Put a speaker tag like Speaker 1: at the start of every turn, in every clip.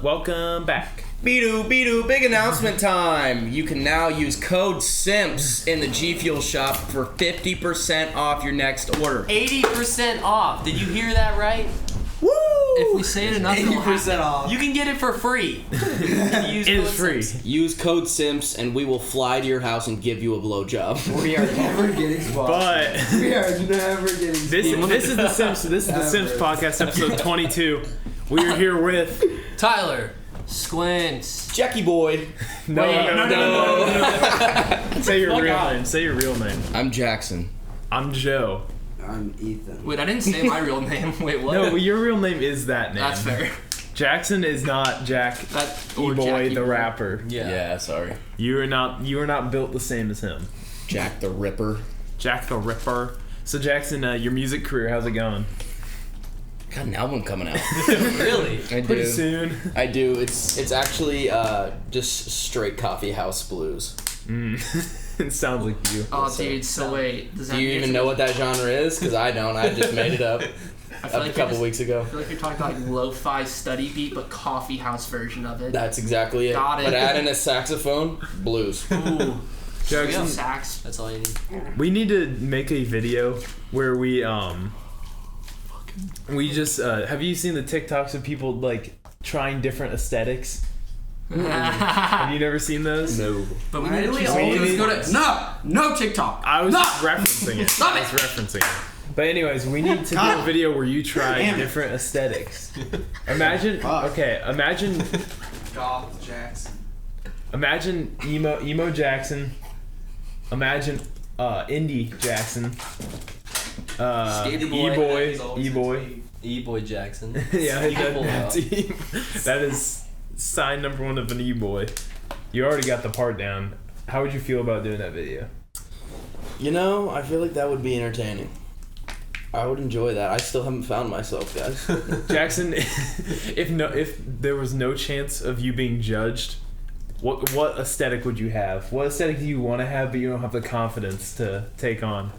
Speaker 1: Welcome back.
Speaker 2: Be-doo, big announcement time. You can now use code Simps in the G Fuel shop for 50% off your next order.
Speaker 3: 80% off. Did you hear that right?
Speaker 2: Woo!
Speaker 3: If we say it enough, it'll
Speaker 4: 80%
Speaker 3: happen.
Speaker 4: off.
Speaker 3: You can get it for free.
Speaker 1: It is free.
Speaker 2: Use code Simps and we will fly to your house and give you a blowjob.
Speaker 4: We are never getting sponsored.
Speaker 1: But
Speaker 4: We are never getting sponsored.
Speaker 1: this is the Simps. This is the Simps podcast, episode 22. We are here with
Speaker 3: Tyler Squints.
Speaker 2: Jackie boy.
Speaker 1: no. Say your
Speaker 3: Fuck
Speaker 1: real
Speaker 3: off.
Speaker 1: name. Say your real name.
Speaker 2: I'm Jackson.
Speaker 1: I'm Joe.
Speaker 4: I'm Ethan.
Speaker 3: Wait, I didn't say my real name. Wait, what?
Speaker 1: No, your real name is that name.
Speaker 3: That's fair.
Speaker 1: Jackson is not Jack
Speaker 3: Or
Speaker 1: E-Boy
Speaker 3: Jackie
Speaker 1: the
Speaker 3: Boy.
Speaker 1: rapper.
Speaker 2: Yeah, sorry.
Speaker 1: You are not built the same as him.
Speaker 2: Jack the Ripper.
Speaker 1: Jack the Ripper. So Jackson, your music career, how's it going?
Speaker 2: Got an album coming out.
Speaker 3: Really?
Speaker 2: I
Speaker 1: Pretty
Speaker 2: do.
Speaker 1: soon.
Speaker 2: I do. It's actually just straight coffee house blues.
Speaker 1: It sounds like you.
Speaker 3: Oh, dude. So wait, does that
Speaker 2: Do you
Speaker 3: mean
Speaker 2: even know what that genre is? Because I don't. I just made it up
Speaker 3: I feel
Speaker 2: a
Speaker 3: like
Speaker 2: couple weeks ago.
Speaker 3: I feel like you're talking about like lo-fi study beat, but coffee house version of it.
Speaker 2: That's exactly it.
Speaker 3: Got it.
Speaker 2: But add in a saxophone, blues.
Speaker 3: Ooh.
Speaker 1: Jackson,
Speaker 3: Sax. That's all you need.
Speaker 1: we need to make a video where we just have you seen the TikToks of people like trying different aesthetics? Have you never seen those?
Speaker 2: No.
Speaker 3: But we
Speaker 4: Why
Speaker 3: need
Speaker 4: do
Speaker 3: to
Speaker 4: we
Speaker 3: choose
Speaker 4: always
Speaker 3: one.
Speaker 4: go to no TikTok?
Speaker 1: I was
Speaker 4: No!
Speaker 1: referencing it.
Speaker 4: Stop
Speaker 1: I
Speaker 4: it!
Speaker 1: was referencing it. But anyways, we need to do a video where you try different aesthetics. Imagine, okay, imagine
Speaker 4: Goth Jackson.
Speaker 1: Imagine emo Jackson. Imagine indie Jackson.
Speaker 3: Skater boy.
Speaker 1: E-boy
Speaker 3: Jackson.
Speaker 1: yeah,
Speaker 3: E-boy.
Speaker 1: that is sign number one of an E-boy. You already got the part down. How would you feel about doing that video?
Speaker 2: You know, I feel like that would be entertaining. I would enjoy that. I still haven't found myself, guys.
Speaker 1: Jackson, if there was no chance of you being judged, what aesthetic would you have? What aesthetic do you want to have but you don't have the confidence to take on?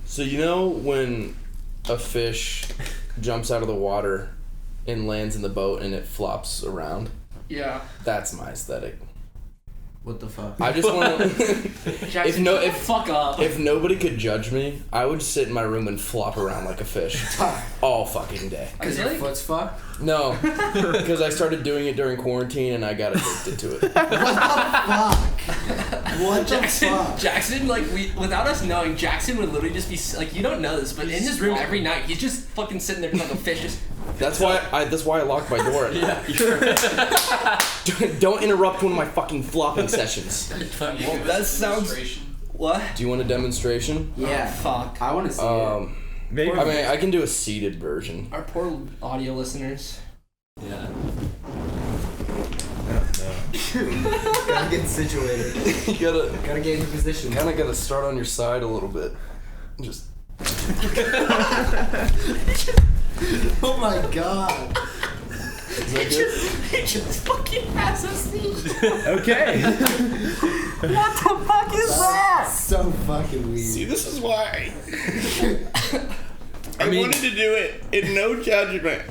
Speaker 2: So you know when a fish jumps out of the water and lands in the boat and it flops around?
Speaker 3: Yeah.
Speaker 2: That's my aesthetic.
Speaker 4: What the fuck?
Speaker 2: I just want to.
Speaker 3: Jackson, shut the fuck up.
Speaker 2: If nobody could judge me, I would sit in my room and flop around like a fish all fucking day.
Speaker 4: Because your foot's fucked?
Speaker 2: No, because I started doing it during quarantine and I got addicted to it.
Speaker 4: What the fuck? What the fuck?
Speaker 3: Jackson, like, without us knowing, Jackson would literally just be, like, you don't know this, but in his room every night, he's just fucking sitting there like a fish, just...
Speaker 2: That's why I locked my door at night. Don't interrupt one of my fucking flopping sessions.
Speaker 3: That sounds... What?
Speaker 2: Do you want a demonstration?
Speaker 4: Yeah.
Speaker 3: Fuck.
Speaker 4: I want to see it.
Speaker 1: Maybe.
Speaker 2: I mean, I can do a seated version.
Speaker 3: Our poor audio listeners.
Speaker 4: Yeah.
Speaker 1: No.
Speaker 4: Gotta get situated.
Speaker 2: You
Speaker 4: Gotta get in position.
Speaker 2: kind of gotta start on your side a little bit. Just.
Speaker 4: Oh my god.
Speaker 2: Is that good?
Speaker 3: He just fucking has us
Speaker 1: Okay.
Speaker 3: What the fuck is that?
Speaker 4: So fucking weird.
Speaker 2: See, this is why.
Speaker 1: I mean-
Speaker 2: wanted to do it in no judgment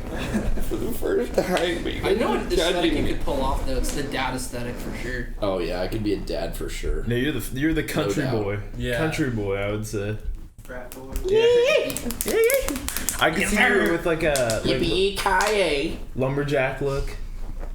Speaker 2: for the first time. But you
Speaker 3: I know what
Speaker 2: guys
Speaker 3: aesthetic
Speaker 2: judging
Speaker 3: you
Speaker 2: me.
Speaker 3: could pull off, though. It's the dad aesthetic, for sure.
Speaker 2: Oh yeah, I could be a dad for sure.
Speaker 1: No, you're the country
Speaker 2: doubt.
Speaker 1: boy.
Speaker 3: Yeah.
Speaker 1: Country boy, I would say.
Speaker 4: Frat boy.
Speaker 1: I could see you with like a
Speaker 2: Yippee-ki-yay.
Speaker 1: lumberjack look,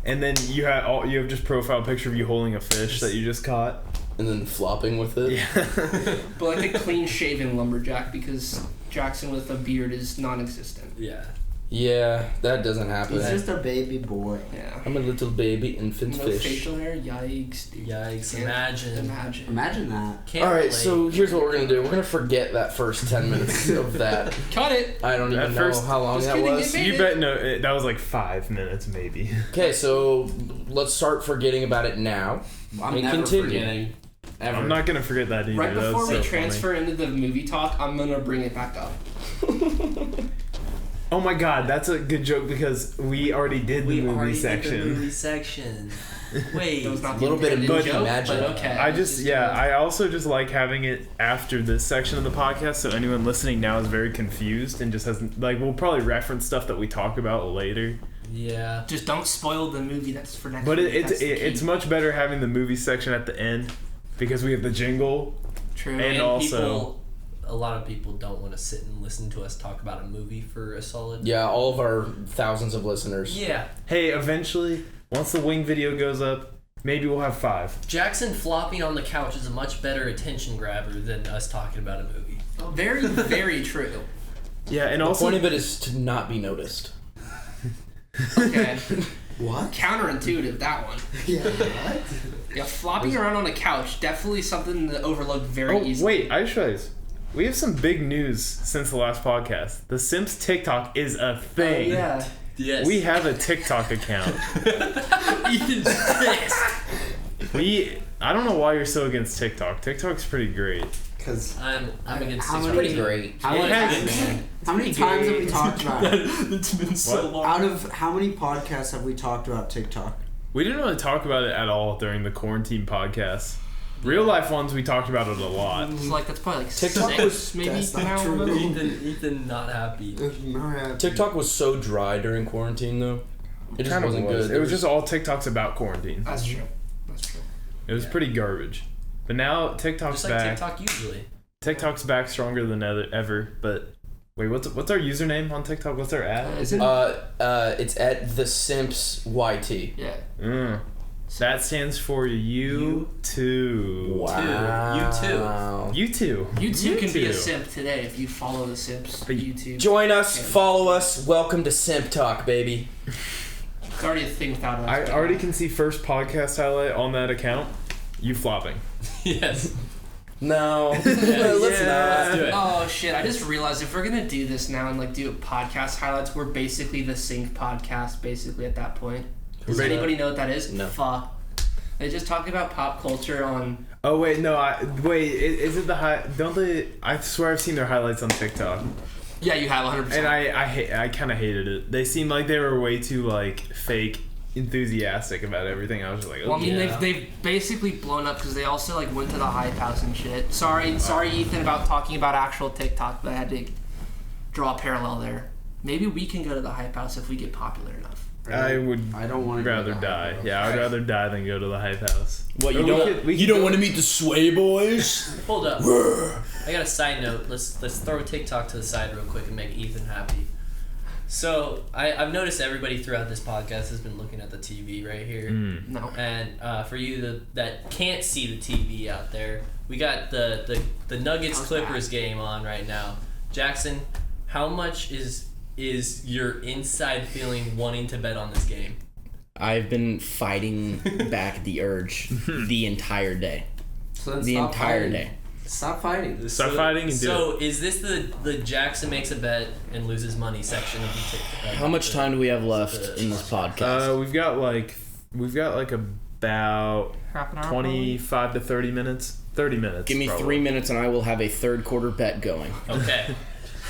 Speaker 1: and then you have just profile picture of you holding a fish that you just caught.
Speaker 2: And then flopping with it.
Speaker 1: Yeah.
Speaker 3: But like a clean-shaven lumberjack, because Jackson with a beard is non-existent.
Speaker 4: Yeah.
Speaker 2: Yeah, that doesn't happen.
Speaker 4: He's just a baby boy.
Speaker 3: Yeah.
Speaker 2: I'm a little baby infant
Speaker 3: No
Speaker 2: fish.
Speaker 3: facial hair? Yikes, dude.
Speaker 5: Yikes,
Speaker 3: Can't
Speaker 5: imagine.
Speaker 4: Imagine that.
Speaker 5: Can't
Speaker 2: All right,
Speaker 5: relate.
Speaker 2: so here's what we're gonna do. We're gonna forget that first 10 minutes of that.
Speaker 3: Cut it!
Speaker 2: I don't
Speaker 1: That
Speaker 2: even know
Speaker 1: first-
Speaker 2: how long
Speaker 3: Just
Speaker 2: that
Speaker 3: kidding,
Speaker 2: was.
Speaker 3: it
Speaker 1: You bet no, that was like 5 minutes maybe.
Speaker 2: Okay, so let's start forgetting about it now.
Speaker 4: I'm
Speaker 2: And
Speaker 4: never
Speaker 2: continue.
Speaker 4: forgetting. Ever.
Speaker 1: I'm not gonna forget that either.
Speaker 3: Right
Speaker 1: That
Speaker 3: before
Speaker 1: was
Speaker 3: we
Speaker 1: so
Speaker 3: transfer into the movie talk, I'm gonna bring it back up.
Speaker 1: Funny. Oh my god, that's a good joke because we already did the movie section.
Speaker 5: Did the movie section. Wait.
Speaker 3: That was not
Speaker 2: A little
Speaker 3: the
Speaker 2: bit of
Speaker 3: intended
Speaker 2: movie
Speaker 3: joke,
Speaker 2: magic.
Speaker 3: but okay.
Speaker 1: I also just like having it after this section of the podcast, so anyone listening now is very confused and just has like we'll probably reference stuff that we talk about later.
Speaker 5: Yeah.
Speaker 3: Just don't spoil the movie that's for next
Speaker 1: But
Speaker 3: week. That's the
Speaker 1: it's
Speaker 3: key.
Speaker 1: much better having the movie section at the end because we have the jingle.
Speaker 3: True.
Speaker 1: And also,
Speaker 5: people, a lot of people don't want to sit and listen to us talk about a movie for a solid.
Speaker 2: Yeah, all of our thousands of listeners.
Speaker 5: Yeah.
Speaker 1: hey, eventually, once the wing video goes up, maybe we'll have 5.
Speaker 5: Jackson flopping on the couch is a much better attention grabber than us talking about a movie.
Speaker 3: Very, very true.
Speaker 1: Yeah, and
Speaker 2: The
Speaker 1: also
Speaker 2: point of it is to not be noticed.
Speaker 3: Okay.
Speaker 4: What?
Speaker 3: Counterintuitive, that one.
Speaker 4: Yeah, what?
Speaker 3: Yeah, flopping around on a couch, definitely something to overlook very easily.
Speaker 1: wait, I just realized we have some big news since the last podcast. The Simps TikTok is a thing.
Speaker 3: Yeah.
Speaker 5: Yes.
Speaker 1: We have a TikTok account.
Speaker 5: Ethan's pissed.
Speaker 1: I don't know why you're so against TikTok. TikTok's pretty great.
Speaker 4: Because
Speaker 5: I'm against
Speaker 4: How
Speaker 5: this.
Speaker 4: many-
Speaker 2: Pretty great.
Speaker 4: how many, how many times have we talked about it?
Speaker 5: It's been so long.
Speaker 4: Out of how many podcasts have we talked about TikTok?
Speaker 1: We didn't really talk about it at all during the quarantine podcast. Real life ones, we talked about it a lot.
Speaker 3: It's like, that's probably like
Speaker 2: TikTok
Speaker 3: 6
Speaker 2: was-
Speaker 3: maybe.
Speaker 4: that's not
Speaker 3: now.
Speaker 4: true.
Speaker 5: Ethan not happy.
Speaker 2: TikTok was so dry during quarantine, though. It just
Speaker 1: Kinda
Speaker 2: wasn't
Speaker 1: was.
Speaker 2: good.
Speaker 1: It was just all TikToks about quarantine.
Speaker 3: That's true. That's true.
Speaker 1: It was pretty garbage. But now TikTok's
Speaker 5: Just like
Speaker 1: back.
Speaker 5: TikTok usually.
Speaker 1: TikTok's back stronger than ever. But wait, what's our username on TikTok? What's our ad?
Speaker 3: Is it?
Speaker 2: It's at the Simps YT.
Speaker 3: Yeah.
Speaker 1: That stands for you too.
Speaker 2: Wow.
Speaker 5: You
Speaker 1: You too.
Speaker 3: You too can be a
Speaker 1: too.
Speaker 3: simp today if you follow the Simps YouTube.
Speaker 2: Join us, follow us. Welcome to Simp Talk, baby.
Speaker 3: It's already a thing without us.
Speaker 1: I already can see first podcast highlight on that account. You flopping.
Speaker 5: Yes.
Speaker 2: No, let's
Speaker 1: Yeah.
Speaker 2: not.
Speaker 5: Let's do it.
Speaker 3: Oh shit! I just realized if we're gonna do this now and like do podcast highlights, we're basically the Sync podcast. Basically, at that point, does
Speaker 1: Right.
Speaker 3: anybody know what that is?
Speaker 2: No.
Speaker 3: Fuck. They just talking about pop culture on.
Speaker 1: Oh wait, no. Is it the high? Don't they? I swear I've seen their highlights on TikTok,
Speaker 3: Yeah, you have 100%.
Speaker 1: and I kind of hated it. They seemed like they were way too like fake enthusiastic about everything. I was just like,
Speaker 3: Well, I mean,
Speaker 1: okay.
Speaker 3: they've basically blown up because they also like went to the Hype House and shit. Sorry, Ethan, about talking about actual TikTok, but I had to draw a parallel there. Maybe we can go to the Hype House if we get popular enough.
Speaker 1: I would
Speaker 4: I don't want to
Speaker 1: rather die. Yeah, I'd rather die than go to the Hype House.
Speaker 2: What,
Speaker 1: Or
Speaker 2: you
Speaker 1: we
Speaker 2: don't?
Speaker 1: could- we
Speaker 2: You
Speaker 1: could
Speaker 2: don't
Speaker 1: go-
Speaker 2: want to meet the Sway Boys?
Speaker 5: Hold up. I got a side note. Let's throw TikTok to the side real quick and make Ethan happy. So I've noticed everybody throughout this podcast has been looking at the TV right here.
Speaker 3: No.
Speaker 5: And for you that can't see the TV out there, we got the Nuggets Clippers game on right now. Jackson, how much is your inside feeling wanting to bet on this game?
Speaker 2: I've been fighting back the urge the entire day.
Speaker 4: So then
Speaker 2: The
Speaker 4: stop
Speaker 2: entire
Speaker 4: fighting.
Speaker 2: day.
Speaker 4: Stop fighting.
Speaker 1: Start fighting and do
Speaker 5: So is this the Jackson makes a bet and loses money section of the TikTok?
Speaker 2: How much time do we have left in this podcast?
Speaker 1: We've got like about
Speaker 3: Half an hour.
Speaker 1: 25 to 30 minutes. 30 minutes.
Speaker 2: Give me
Speaker 1: probably.
Speaker 2: 3 minutes and I will have a third quarter bet going.
Speaker 5: Okay.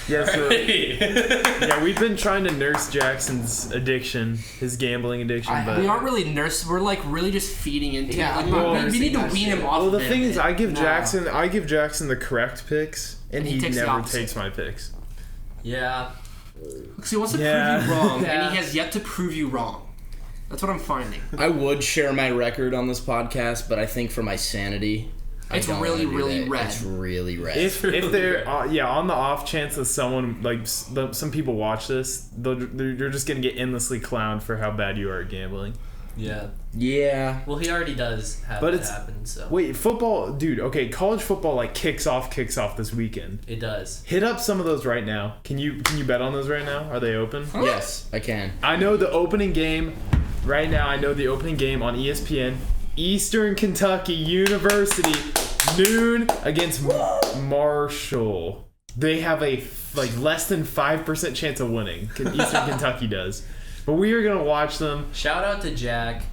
Speaker 1: Yeah, so,
Speaker 5: Alright.
Speaker 1: yeah, we've been trying to nurse Jackson's addiction, his gambling addiction, but
Speaker 3: We aren't really nurses. We're like really just feeding into
Speaker 4: Yeah,
Speaker 3: it.
Speaker 4: I'm
Speaker 3: Like,
Speaker 4: not
Speaker 3: we
Speaker 4: nursing
Speaker 3: need to
Speaker 4: that
Speaker 3: wean
Speaker 4: shit.
Speaker 3: him off.
Speaker 1: well, the
Speaker 3: of
Speaker 1: thing
Speaker 3: it.
Speaker 1: is, I give
Speaker 4: No.
Speaker 1: Jackson the correct picks, and
Speaker 3: He
Speaker 1: he
Speaker 3: takes the
Speaker 1: never
Speaker 3: opposite.
Speaker 1: takes my picks.
Speaker 5: Yeah.
Speaker 3: because he wants to
Speaker 1: Yeah.
Speaker 3: prove you wrong, and
Speaker 5: Yeah.
Speaker 3: he has yet to prove you wrong. That's what I'm finding.
Speaker 2: I would share my record on this podcast, but I think for my sanity, I
Speaker 3: It's
Speaker 2: don't
Speaker 3: really,
Speaker 2: wanna do
Speaker 3: really
Speaker 2: that.
Speaker 3: red.
Speaker 2: It's really red.
Speaker 1: If they're on the off chance that someone like some people watch this, you're just gonna get endlessly clowned for how bad you are at gambling.
Speaker 5: Yeah.
Speaker 2: yeah.
Speaker 5: Well, he already does have
Speaker 1: But
Speaker 5: it
Speaker 1: it's-
Speaker 5: happen, so
Speaker 1: Wait, football, dude. Okay, college football like kicks off this weekend.
Speaker 5: it does.
Speaker 1: Hit up some of those right now. Can you bet on those right now? Are they open?
Speaker 2: Yes, I can.
Speaker 1: I know the opening game right now. I know the opening game on ESPN. Eastern Kentucky University, noon against Marshall. They have a less than 5% chance of winning. Eastern Kentucky does, but we are gonna watch them.
Speaker 5: Shout out to Jack.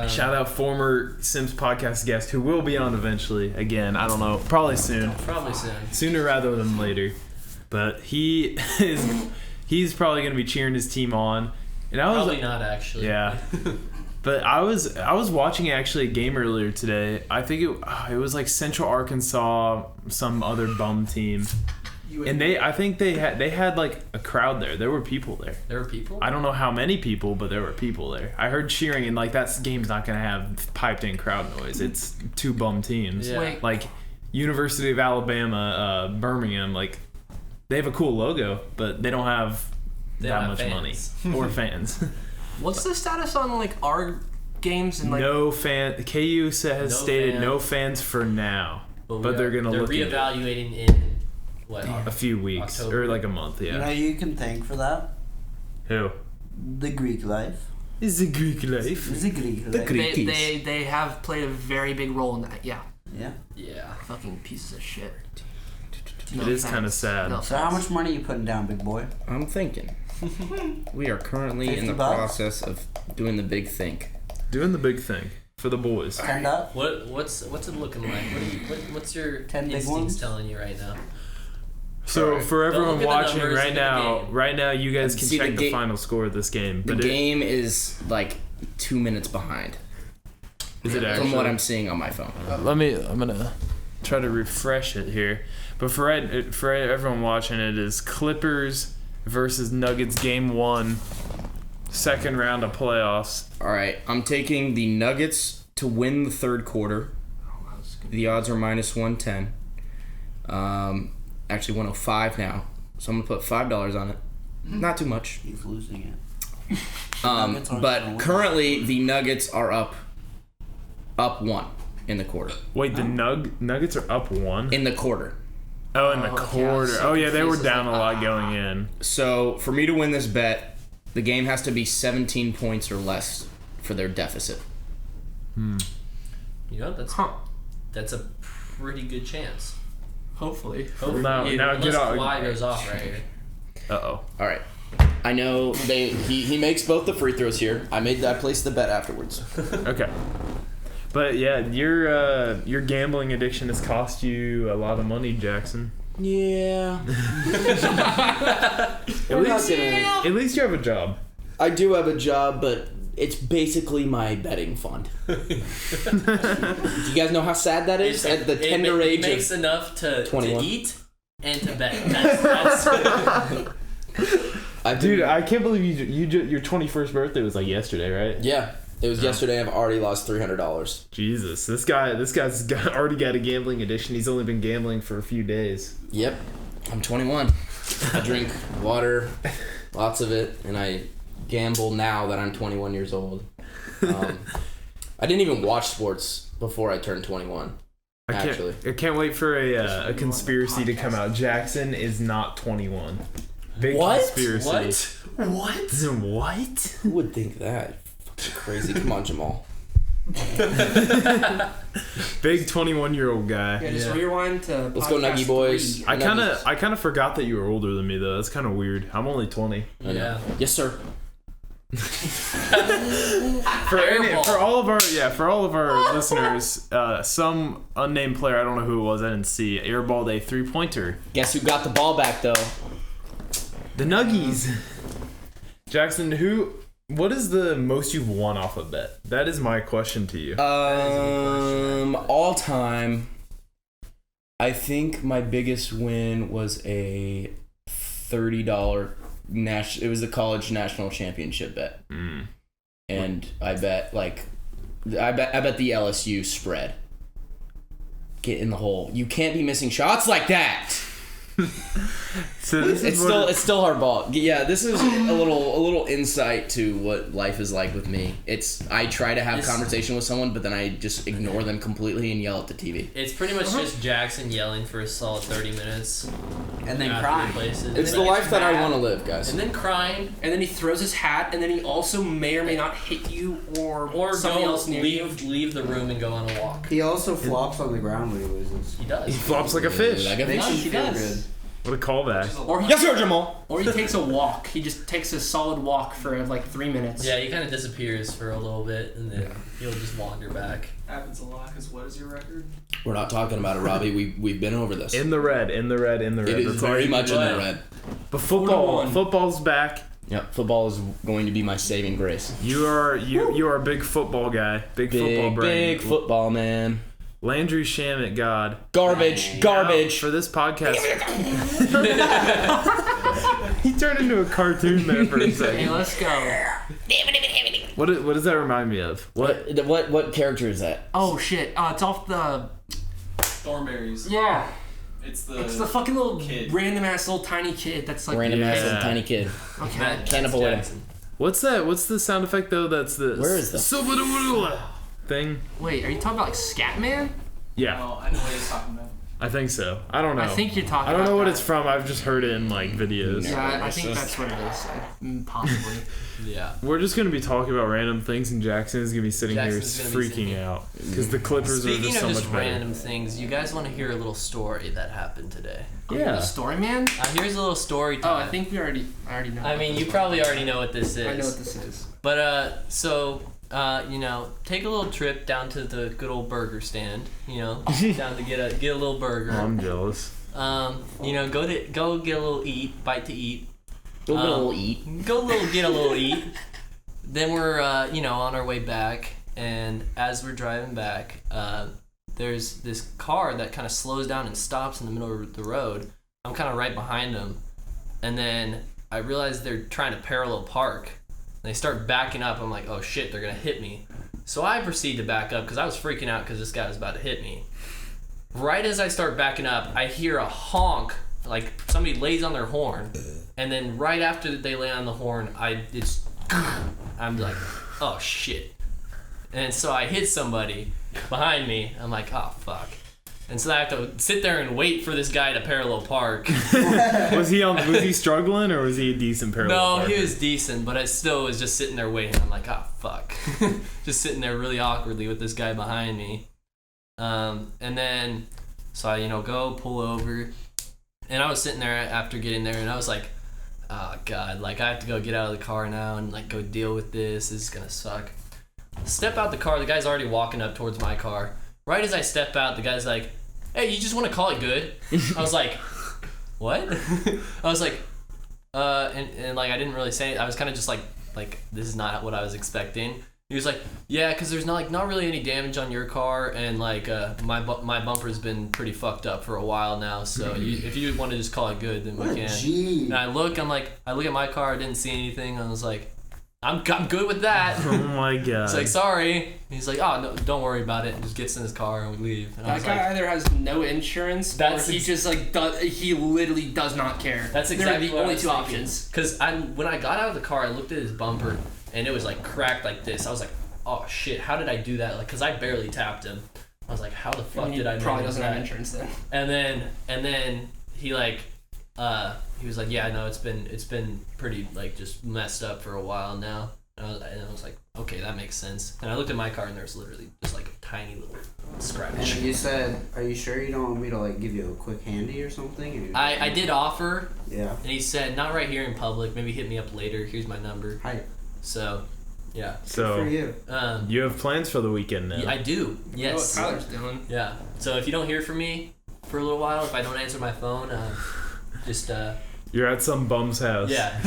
Speaker 1: Shout out former Simps podcast guest who will be on eventually. Again, I don't know, probably soon,
Speaker 5: Probably soon.
Speaker 1: sooner rather than later. But he's probably gonna be cheering his team on. And I was
Speaker 5: Probably not actually.
Speaker 1: yeah. But I was watching actually a game earlier today. I think it was like Central Arkansas, some other bum team, And I think they had like a crowd there. There were people there.
Speaker 5: There were people?
Speaker 1: I don't know how many people, but there were people there. I heard cheering, and like that game's not gonna have piped in crowd noise. It's two bum teams.
Speaker 5: Yeah.
Speaker 3: Wait.
Speaker 1: Like University of Alabama, Birmingham, like they have a cool logo, but they don't have that much
Speaker 5: fans.
Speaker 1: money or fans.
Speaker 3: What's the status on like our games and like?
Speaker 1: No fan. KU has stated
Speaker 5: fans.
Speaker 1: no fans for now, but they're gonna look into it
Speaker 5: reevaluating in what?
Speaker 1: a few weeks
Speaker 5: October.
Speaker 1: or like a month.
Speaker 4: You know
Speaker 1: Yeah.
Speaker 4: who you can thank for that?
Speaker 1: Who
Speaker 4: The Greek life.
Speaker 1: is the Greek life?
Speaker 4: The Greek life.
Speaker 3: They have played a very big role in that. Yeah.
Speaker 4: Yeah.
Speaker 5: Yeah.
Speaker 3: Fucking pieces of shit.
Speaker 1: It is kind of sad.
Speaker 3: No
Speaker 4: So how
Speaker 3: offense.
Speaker 4: much money you putting down, big boy?
Speaker 2: I'm thinking. We are currently in the
Speaker 4: $50?
Speaker 2: process of doing the big think.
Speaker 1: Doing the big thing for the boys.
Speaker 4: Turned up?
Speaker 5: What's it looking like? What's your
Speaker 4: 10 big
Speaker 5: instincts
Speaker 4: ones?
Speaker 5: telling you right now?
Speaker 1: So
Speaker 2: Alright.
Speaker 1: for
Speaker 5: Don't
Speaker 1: everyone
Speaker 5: look at the
Speaker 1: watching
Speaker 5: numbers,
Speaker 1: right
Speaker 5: look at the
Speaker 1: now,
Speaker 5: game.
Speaker 1: right now you guys can
Speaker 2: See, the
Speaker 1: check the
Speaker 2: ga-
Speaker 1: final score of this game.
Speaker 2: The
Speaker 1: But
Speaker 2: game is like 2 minutes behind
Speaker 1: is it
Speaker 2: from
Speaker 1: actually?
Speaker 2: what I'm seeing on my phone.
Speaker 1: I'm gonna try to refresh it here. But for everyone watching, it is Clippers versus Nuggets game 1, second round of playoffs.
Speaker 2: All right, I'm taking the Nuggets to win the third quarter. The odds are minus 110. Actually 105 now. So I'm gonna put $5 on it. Not too much.
Speaker 4: He's losing it. Nuggets aren't gonna
Speaker 2: But
Speaker 4: win.
Speaker 2: currently the Nuggets are up 1 in the quarter.
Speaker 1: Wait, the Nuggets are up 1.
Speaker 2: In the quarter.
Speaker 1: Oh, in the
Speaker 3: Oh, yeah,
Speaker 1: quarter.
Speaker 3: so
Speaker 1: Oh yeah, they were
Speaker 3: confused.
Speaker 1: down a lot going in.
Speaker 2: So for me to win this bet, the game has to be 17 points or less for their deficit.
Speaker 5: You know that's
Speaker 3: Huh.
Speaker 5: that's a pretty good chance.
Speaker 3: Hopefully.
Speaker 5: Hopefully,
Speaker 1: now
Speaker 5: unless
Speaker 1: get out-
Speaker 5: Kawhi goes off right here.
Speaker 1: Uh-oh.
Speaker 2: All right. I know he makes both the free throws here. I placed the bet afterwards.
Speaker 1: Okay. But yeah, your gambling addiction has cost you a lot of money, Jackson.
Speaker 2: Yeah.
Speaker 1: At least you have a job.
Speaker 2: I do have a job, but it's basically my betting fund. Do you guys know how sad that is? At the tender
Speaker 5: He
Speaker 2: age
Speaker 5: makes
Speaker 2: of
Speaker 5: enough to
Speaker 2: 21.
Speaker 5: eat and to bet. That's
Speaker 1: Dude, I can't believe your 21st birthday was like yesterday, right?
Speaker 2: Yeah, it was yesterday. I've already lost $300.
Speaker 1: Jesus, this guy's already got a gambling addiction. He's only been gambling for a few days.
Speaker 2: Yep, I'm 21. I drink water, lots of it, and I gamble now that I'm 21 years old. I didn't even watch sports before I turned 21. Actually,
Speaker 1: I can't wait for a conspiracy to come out. Jackson is not 21. Big
Speaker 2: What?
Speaker 1: conspiracy.
Speaker 5: what?
Speaker 1: What?
Speaker 2: who would think that? Fucking crazy. Come on, Jamal.
Speaker 1: Big 21-year-old guy.
Speaker 3: Yeah, just rewind to.
Speaker 2: Let's go,
Speaker 3: podcast
Speaker 2: Nuggy boys.
Speaker 3: 3.
Speaker 1: I kind of forgot that you were older than me though. That's kind of weird. I'm only 20.
Speaker 2: I know.
Speaker 5: Yeah.
Speaker 2: Yes, sir.
Speaker 1: For all of our listeners, some unnamed player, I don't know who it was, I didn't see, airballed a 3-pointer.
Speaker 2: Guess who got the ball back though?
Speaker 1: The Nuggies. Jackson, what is the most you've won off a bet? That is my question to you.
Speaker 2: All time, I think my biggest win was a $30 it was the college national championship bet. And I bet the LSU spread. Get in the hole. You can't be missing shots like that.
Speaker 1: So this is
Speaker 2: It's still hardball. Yeah, this is a little insight to what life is like with me. I try to have conversation with someone, but then I just ignore them completely and yell at the TV.
Speaker 5: It's pretty much just Jackson yelling for a solid 30 minutes.
Speaker 4: And then
Speaker 5: after
Speaker 4: crying.
Speaker 5: he places.
Speaker 2: It's the life that I want to live, guys.
Speaker 5: And then crying.
Speaker 3: And then he throws his hat, and then he also may or may not hit you or somebody
Speaker 5: go
Speaker 3: else near you.
Speaker 5: leave the room and go on a walk.
Speaker 4: He also flops on the ground when he loses.
Speaker 5: He does.
Speaker 1: He flops like a fish.
Speaker 2: Like a
Speaker 4: Makes
Speaker 2: fish.
Speaker 4: him
Speaker 5: he
Speaker 4: feel
Speaker 5: does.
Speaker 4: good.
Speaker 1: What a callback.
Speaker 3: Or he,
Speaker 2: Yes, sir, Jamal.
Speaker 3: or he takes a walk. He just takes a solid walk for like 3 minutes.
Speaker 5: Yeah, he kind of disappears for a little bit, and then he'll just wander back.
Speaker 6: Happens a lot, because what is your record?
Speaker 2: We're not talking about it, Robbie. We've been over this.
Speaker 1: In the red.
Speaker 2: It is
Speaker 1: That's all
Speaker 2: very
Speaker 1: you
Speaker 2: much
Speaker 1: need
Speaker 2: in
Speaker 1: to
Speaker 2: the
Speaker 1: know.
Speaker 2: red.
Speaker 1: But
Speaker 3: 4-1.
Speaker 1: football's back.
Speaker 2: Yep, football is going to be my saving grace.
Speaker 1: You are a big football guy. Big football brain.
Speaker 2: Big football, man.
Speaker 1: Landry Shamet God.
Speaker 2: Garbage.
Speaker 1: For this podcast. He turned into a cartoon there for a second.
Speaker 3: Hey, let's go.
Speaker 1: What does that remind me of?
Speaker 2: What character is that?
Speaker 3: Oh shit! It's off the.
Speaker 6: Thornberries.
Speaker 3: Yeah.
Speaker 6: It's the
Speaker 3: fucking little
Speaker 6: kid.
Speaker 3: random ass little tiny kid that's like.
Speaker 2: Random ass
Speaker 1: Yeah.
Speaker 2: little tiny kid.
Speaker 3: Okay.
Speaker 2: Can't avoid him.
Speaker 5: Jackson.
Speaker 1: What's that? What's the sound effect though? That's the
Speaker 2: Where is the-
Speaker 1: thing?
Speaker 3: Wait, are you talking about like Scatman?
Speaker 1: Yeah,
Speaker 6: Oh, I know what he's talking about.
Speaker 1: I think so. I don't know.
Speaker 3: I think you're talking.
Speaker 1: I don't
Speaker 3: about
Speaker 1: know what
Speaker 3: that.
Speaker 1: it's from. I've just heard it in like videos.
Speaker 3: Yeah, I
Speaker 2: it's
Speaker 3: think
Speaker 2: just-
Speaker 3: that's what it is. Possibly.
Speaker 5: Yeah.
Speaker 1: We're just gonna be talking about random things, and Jackson is gonna be sitting
Speaker 5: Jackson's
Speaker 1: here
Speaker 5: gonna be
Speaker 1: freaking
Speaker 5: sitting-
Speaker 1: out because the Clippers
Speaker 5: Speaking
Speaker 1: are just
Speaker 5: of
Speaker 1: so
Speaker 5: just
Speaker 1: much better.
Speaker 5: random things, you guys want to hear a little story that happened today?
Speaker 1: Yeah.
Speaker 3: The story man.
Speaker 5: Here's a little story
Speaker 3: Oh,
Speaker 5: time.
Speaker 3: I think I already know.
Speaker 5: I mean, you probably already know what this is.
Speaker 3: I know what this is.
Speaker 5: But take a little trip down to the good old burger stand. Down to get a little burger.
Speaker 1: I'm jealous.
Speaker 5: Go get a little bite to eat.
Speaker 2: Go get a little eat.
Speaker 5: Get a little eat. Then we're on our way back, and as we're driving back, there's this car that kind of slows down and stops in the middle of the road. I'm kind of right behind them, and then I realize they're trying to parallel park. They start backing up. I'm like, oh shit, they're gonna hit me. So I proceed to back up because I was freaking out because this guy was about to hit me. Right as I start backing up, I hear a honk, like somebody lays on their horn, and then right after they lay on the horn, I'm like, oh shit. And so I hit somebody behind me. I'm like, oh fuck. And so I have to sit there and wait for this guy to parallel park.
Speaker 1: Was he struggling or was he a decent parallel
Speaker 5: No,
Speaker 1: parker?
Speaker 5: he was decent, but I still was just sitting there waiting. I'm like, oh fuck. Just sitting there really awkwardly with this guy behind me. And then, so I, go pull over. And I was sitting there after getting there, and I was like, oh god, like I have to go get out of the car now and like go deal with this. This is gonna suck. Step out the car, the guy's already walking up towards my car. Right as I step out, the guy's like, hey, you just want to call it good? I was like, what? I was like, and like I didn't really say it. I was kind of just like this is not what I was expecting. He was like, yeah, because there's not really any damage on your car, and like my bumper's been pretty fucked up for a while now. So if you want to just call it good, then we can.
Speaker 4: Gee.
Speaker 5: And I look at my car, I didn't see anything. I was like, I'm good with that.
Speaker 1: Oh my god.
Speaker 5: He's like, sorry. And he's like, oh no, don't worry about it. And just gets in his car and we leave. And I
Speaker 3: That
Speaker 5: was
Speaker 3: guy
Speaker 5: like,
Speaker 3: either has no insurance,
Speaker 5: That's
Speaker 3: or he just like he literally does not care.
Speaker 5: that's
Speaker 3: They're
Speaker 5: exactly
Speaker 3: the
Speaker 5: what
Speaker 3: only
Speaker 5: I was
Speaker 3: two
Speaker 5: thinking.
Speaker 3: options.
Speaker 5: Because when I got out of the car, I looked at his bumper and it was like cracked like this. I was like, oh shit, how did I do that? Like, because I barely tapped him. I was like, how the fuck did I
Speaker 3: probably
Speaker 5: manage
Speaker 3: doesn't
Speaker 5: that?
Speaker 3: have insurance then.
Speaker 5: And then he he was like, yeah, no, it's been pretty like just messed up for a while now. And I was like, okay, that makes sense. And I looked at my car and there's literally just like a tiny little scratch.
Speaker 4: And you said, are you sure you don't want me to like give you a quick handy or something? And
Speaker 5: I did offer,
Speaker 4: Yeah.
Speaker 5: and he said, not right here in public, maybe hit me up later, here's my number.
Speaker 4: Hi.
Speaker 5: So, yeah.
Speaker 4: For
Speaker 1: So
Speaker 4: you.
Speaker 1: you have plans for the weekend now?
Speaker 5: I do, yes.
Speaker 3: I know what Tyler's doing.
Speaker 5: Yeah. So if you don't hear from me for a little while, if I don't answer my phone, just
Speaker 1: You're at some bum's house.
Speaker 5: yeah.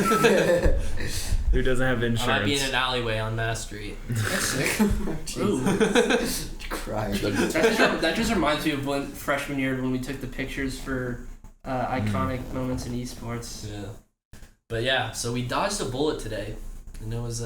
Speaker 1: Who doesn't have
Speaker 5: I
Speaker 1: insurance?
Speaker 5: might be in an alleyway on Mass Street.
Speaker 3: That's sick.
Speaker 4: Jesus. Christ.
Speaker 3: That just reminds me of when freshman year when we took the pictures for iconic moments in esports.
Speaker 5: Yeah. But yeah, so we dodged a bullet today, and it was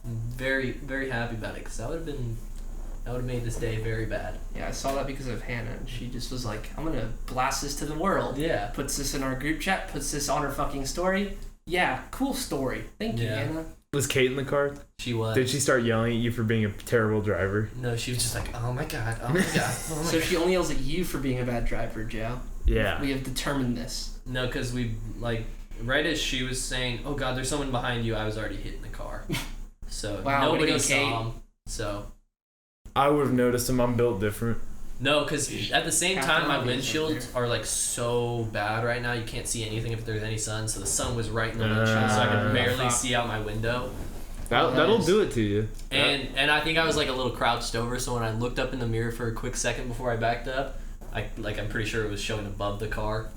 Speaker 5: very, very happy about it because that would have made this day very bad.
Speaker 3: Yeah, I saw that because of Hannah, and she just was like, I'm gonna blast this to the world.
Speaker 5: Yeah.
Speaker 3: Puts this in our group chat, puts this on her fucking story. Yeah, cool story. Thank you,
Speaker 5: Yeah.
Speaker 3: Hannah.
Speaker 1: Was Kate in the car?
Speaker 5: She was.
Speaker 1: Did she start yelling at you for being a terrible driver?
Speaker 5: No, she was just like, oh my god, oh my god, oh my
Speaker 3: So
Speaker 5: god.
Speaker 3: she only yells at you for being a bad driver, Joe.
Speaker 1: Yeah.
Speaker 3: We have determined this.
Speaker 5: No, because we, like, right as she was saying, oh god, there's someone behind you, I was already hitting the car. So
Speaker 3: Wow, way to
Speaker 5: nobody
Speaker 3: go,
Speaker 5: saw
Speaker 3: Kate.
Speaker 5: him. So,
Speaker 1: I would have noticed him. I'm built different.
Speaker 5: no, because at the same
Speaker 3: Half
Speaker 5: time,
Speaker 3: the
Speaker 5: my
Speaker 3: audience up
Speaker 5: windshields are, like, so bad right now, you can't see anything if there's any sun, so the sun was right in the windshield, so I could barely
Speaker 3: fuck.
Speaker 5: see out my window.
Speaker 1: That'll
Speaker 5: Nice.
Speaker 1: do it to you.
Speaker 5: And I think I was like a little crouched over, so when I looked up in the mirror for a quick second before I backed up, I'm pretty sure it was showing above the car,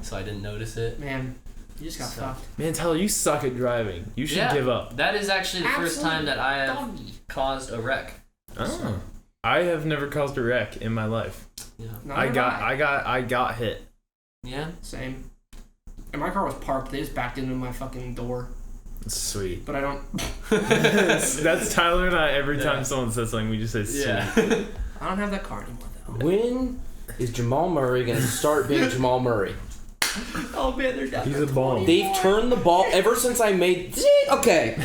Speaker 5: so I didn't notice it.
Speaker 3: Man, you just got
Speaker 5: So-
Speaker 3: fucked.
Speaker 1: Man, Tyler, you suck at driving. You should
Speaker 5: Yeah.
Speaker 1: give up.
Speaker 5: That is actually the first time that I have
Speaker 3: Doggy.
Speaker 5: caused a wreck.
Speaker 1: Oh. I have never caused a wreck in my life.
Speaker 5: Yeah.
Speaker 1: I got hit.
Speaker 5: Yeah.
Speaker 3: Same. And my car was parked. They just backed into my fucking door.
Speaker 1: Sweet.
Speaker 3: But I don't.
Speaker 1: That's Tyler and I. Every time
Speaker 5: Yeah.
Speaker 1: someone says something, we just say sweet.
Speaker 5: Yeah.
Speaker 3: I don't have that car anymore though.
Speaker 2: When is Jamal Murray gonna start being Jamal Murray?
Speaker 3: Oh man, they're down.
Speaker 1: He's a bomb.
Speaker 2: They've turned the ball ever since I made. Okay.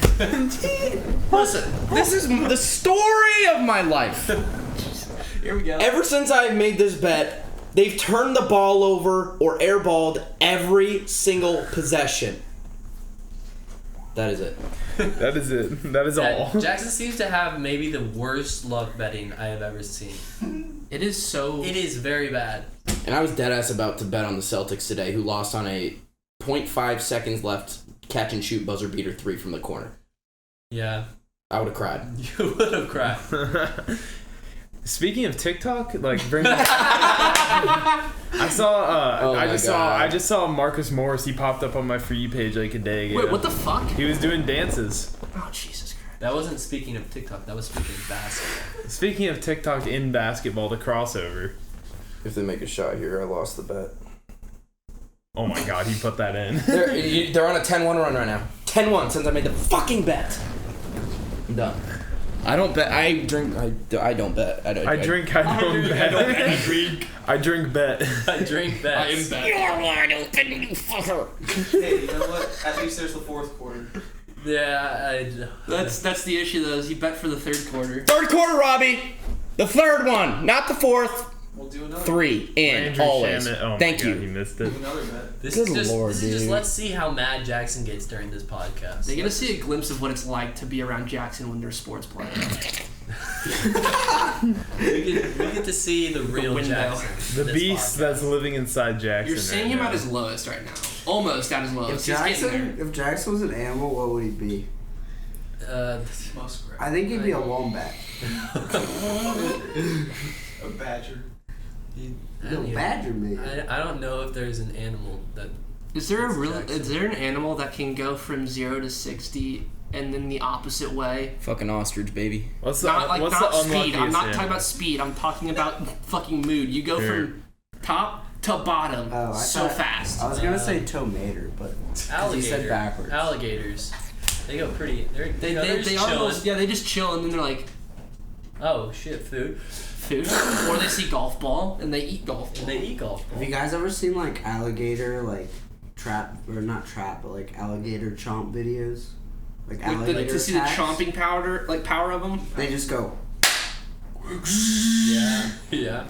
Speaker 2: Listen, this is the story of my life.
Speaker 3: Here we go.
Speaker 2: Ever since I've made this bet, they've turned the ball over or airballed every single possession. That is it.
Speaker 1: That is it. That is all.
Speaker 5: Jackson seems to have maybe the worst luck betting I have ever seen.
Speaker 3: It is so.
Speaker 5: It is very bad.
Speaker 2: And I was deadass about to bet on the Celtics today, who lost on a 0.5 seconds left catch and shoot buzzer beater 3 from the corner.
Speaker 5: Yeah.
Speaker 2: I would have cried.
Speaker 5: You would have cried.
Speaker 1: Speaking of TikTok, like bring. I saw.
Speaker 2: Oh my God.
Speaker 1: I just saw Marcus Morris. He popped up on my For You page like a day ago.
Speaker 3: Wait, what the fuck?
Speaker 1: He was doing dances.
Speaker 3: Oh Jesus Christ.
Speaker 5: That wasn't speaking of TikTok. That was speaking of basketball.
Speaker 1: Speaking of TikTok in basketball, the crossover.
Speaker 2: If they make a shot here, I lost the bet.
Speaker 1: Oh my God, he put that in.
Speaker 2: They're on a 10-1 run right now. 10-1 since I made the fucking bet. I'm done. I don't bet. I drink. I don't bet. I don't.
Speaker 1: I drink. I don't bet.
Speaker 6: I drink.
Speaker 1: I drink bet.
Speaker 5: I drink bets.
Speaker 6: I am back. Hey, you know what? At least there's the fourth quarter.
Speaker 5: Yeah,
Speaker 3: That's the issue though. Is he bet for the third quarter?
Speaker 2: Third quarter, Robbie. The third one, not the fourth.
Speaker 6: We'll do another.
Speaker 2: 3 in
Speaker 1: Andrew
Speaker 2: always.
Speaker 1: Shamit. Oh my
Speaker 2: Thank
Speaker 1: God,
Speaker 2: you.
Speaker 1: He missed it.
Speaker 6: Do another bet.
Speaker 5: This
Speaker 2: Good
Speaker 5: is just
Speaker 2: Lord,
Speaker 5: this is just
Speaker 2: dude.
Speaker 5: let's see how mad Jackson gets during this podcast.
Speaker 3: They're gonna see a glimpse of what it's like to be around Jackson when they're sports playing.
Speaker 5: we get to see the real
Speaker 3: window.
Speaker 5: Jackson.
Speaker 1: The
Speaker 5: in this
Speaker 1: beast
Speaker 5: podcast.
Speaker 1: that's living inside Jackson.
Speaker 3: You're seeing
Speaker 1: right
Speaker 3: him
Speaker 1: now.
Speaker 3: at his lowest right now. Almost at his lowest. He's getting there.
Speaker 4: If Jackson was an animal, what would he be?
Speaker 6: Muskrat.
Speaker 4: I think he'd be a wombat.
Speaker 6: A badger.
Speaker 5: I
Speaker 4: No,
Speaker 5: don't even-
Speaker 4: badger, man.
Speaker 5: I don't know if there's an animal that.
Speaker 3: Is there a
Speaker 5: It's
Speaker 3: real?
Speaker 5: Jackson.
Speaker 3: Is there an animal that can go from 0 to 60 and then the opposite way?
Speaker 2: Fucking ostrich, baby.
Speaker 1: What's the
Speaker 3: Not
Speaker 1: what's
Speaker 3: not
Speaker 1: the
Speaker 3: speed. I'm
Speaker 1: unluckiest
Speaker 3: not talking
Speaker 1: animal?
Speaker 3: about speed. I'm talking about fucking mood. You go
Speaker 1: Sure.
Speaker 3: from top to bottom
Speaker 4: Oh, I
Speaker 3: so
Speaker 4: thought-
Speaker 3: fast.
Speaker 4: I was gonna say tomater, but 'cause he
Speaker 5: Alligator.
Speaker 4: said backwards.
Speaker 5: Alligators. They go pretty. They're
Speaker 3: They
Speaker 5: they're
Speaker 3: they
Speaker 5: just chilling.
Speaker 3: almost they just chill and then they're like
Speaker 5: Oh shit, food.
Speaker 3: food. Or they see golf ball and they eat golf ball.
Speaker 5: And they eat golf
Speaker 4: Have
Speaker 5: ball.
Speaker 4: you guys ever seen like alligator like trap or not trap but like alligator chomp videos? Like
Speaker 3: Like
Speaker 4: alligator
Speaker 3: to see the
Speaker 4: attacks?
Speaker 3: chomping power of them.
Speaker 4: They just go.
Speaker 5: Yeah. Yeah.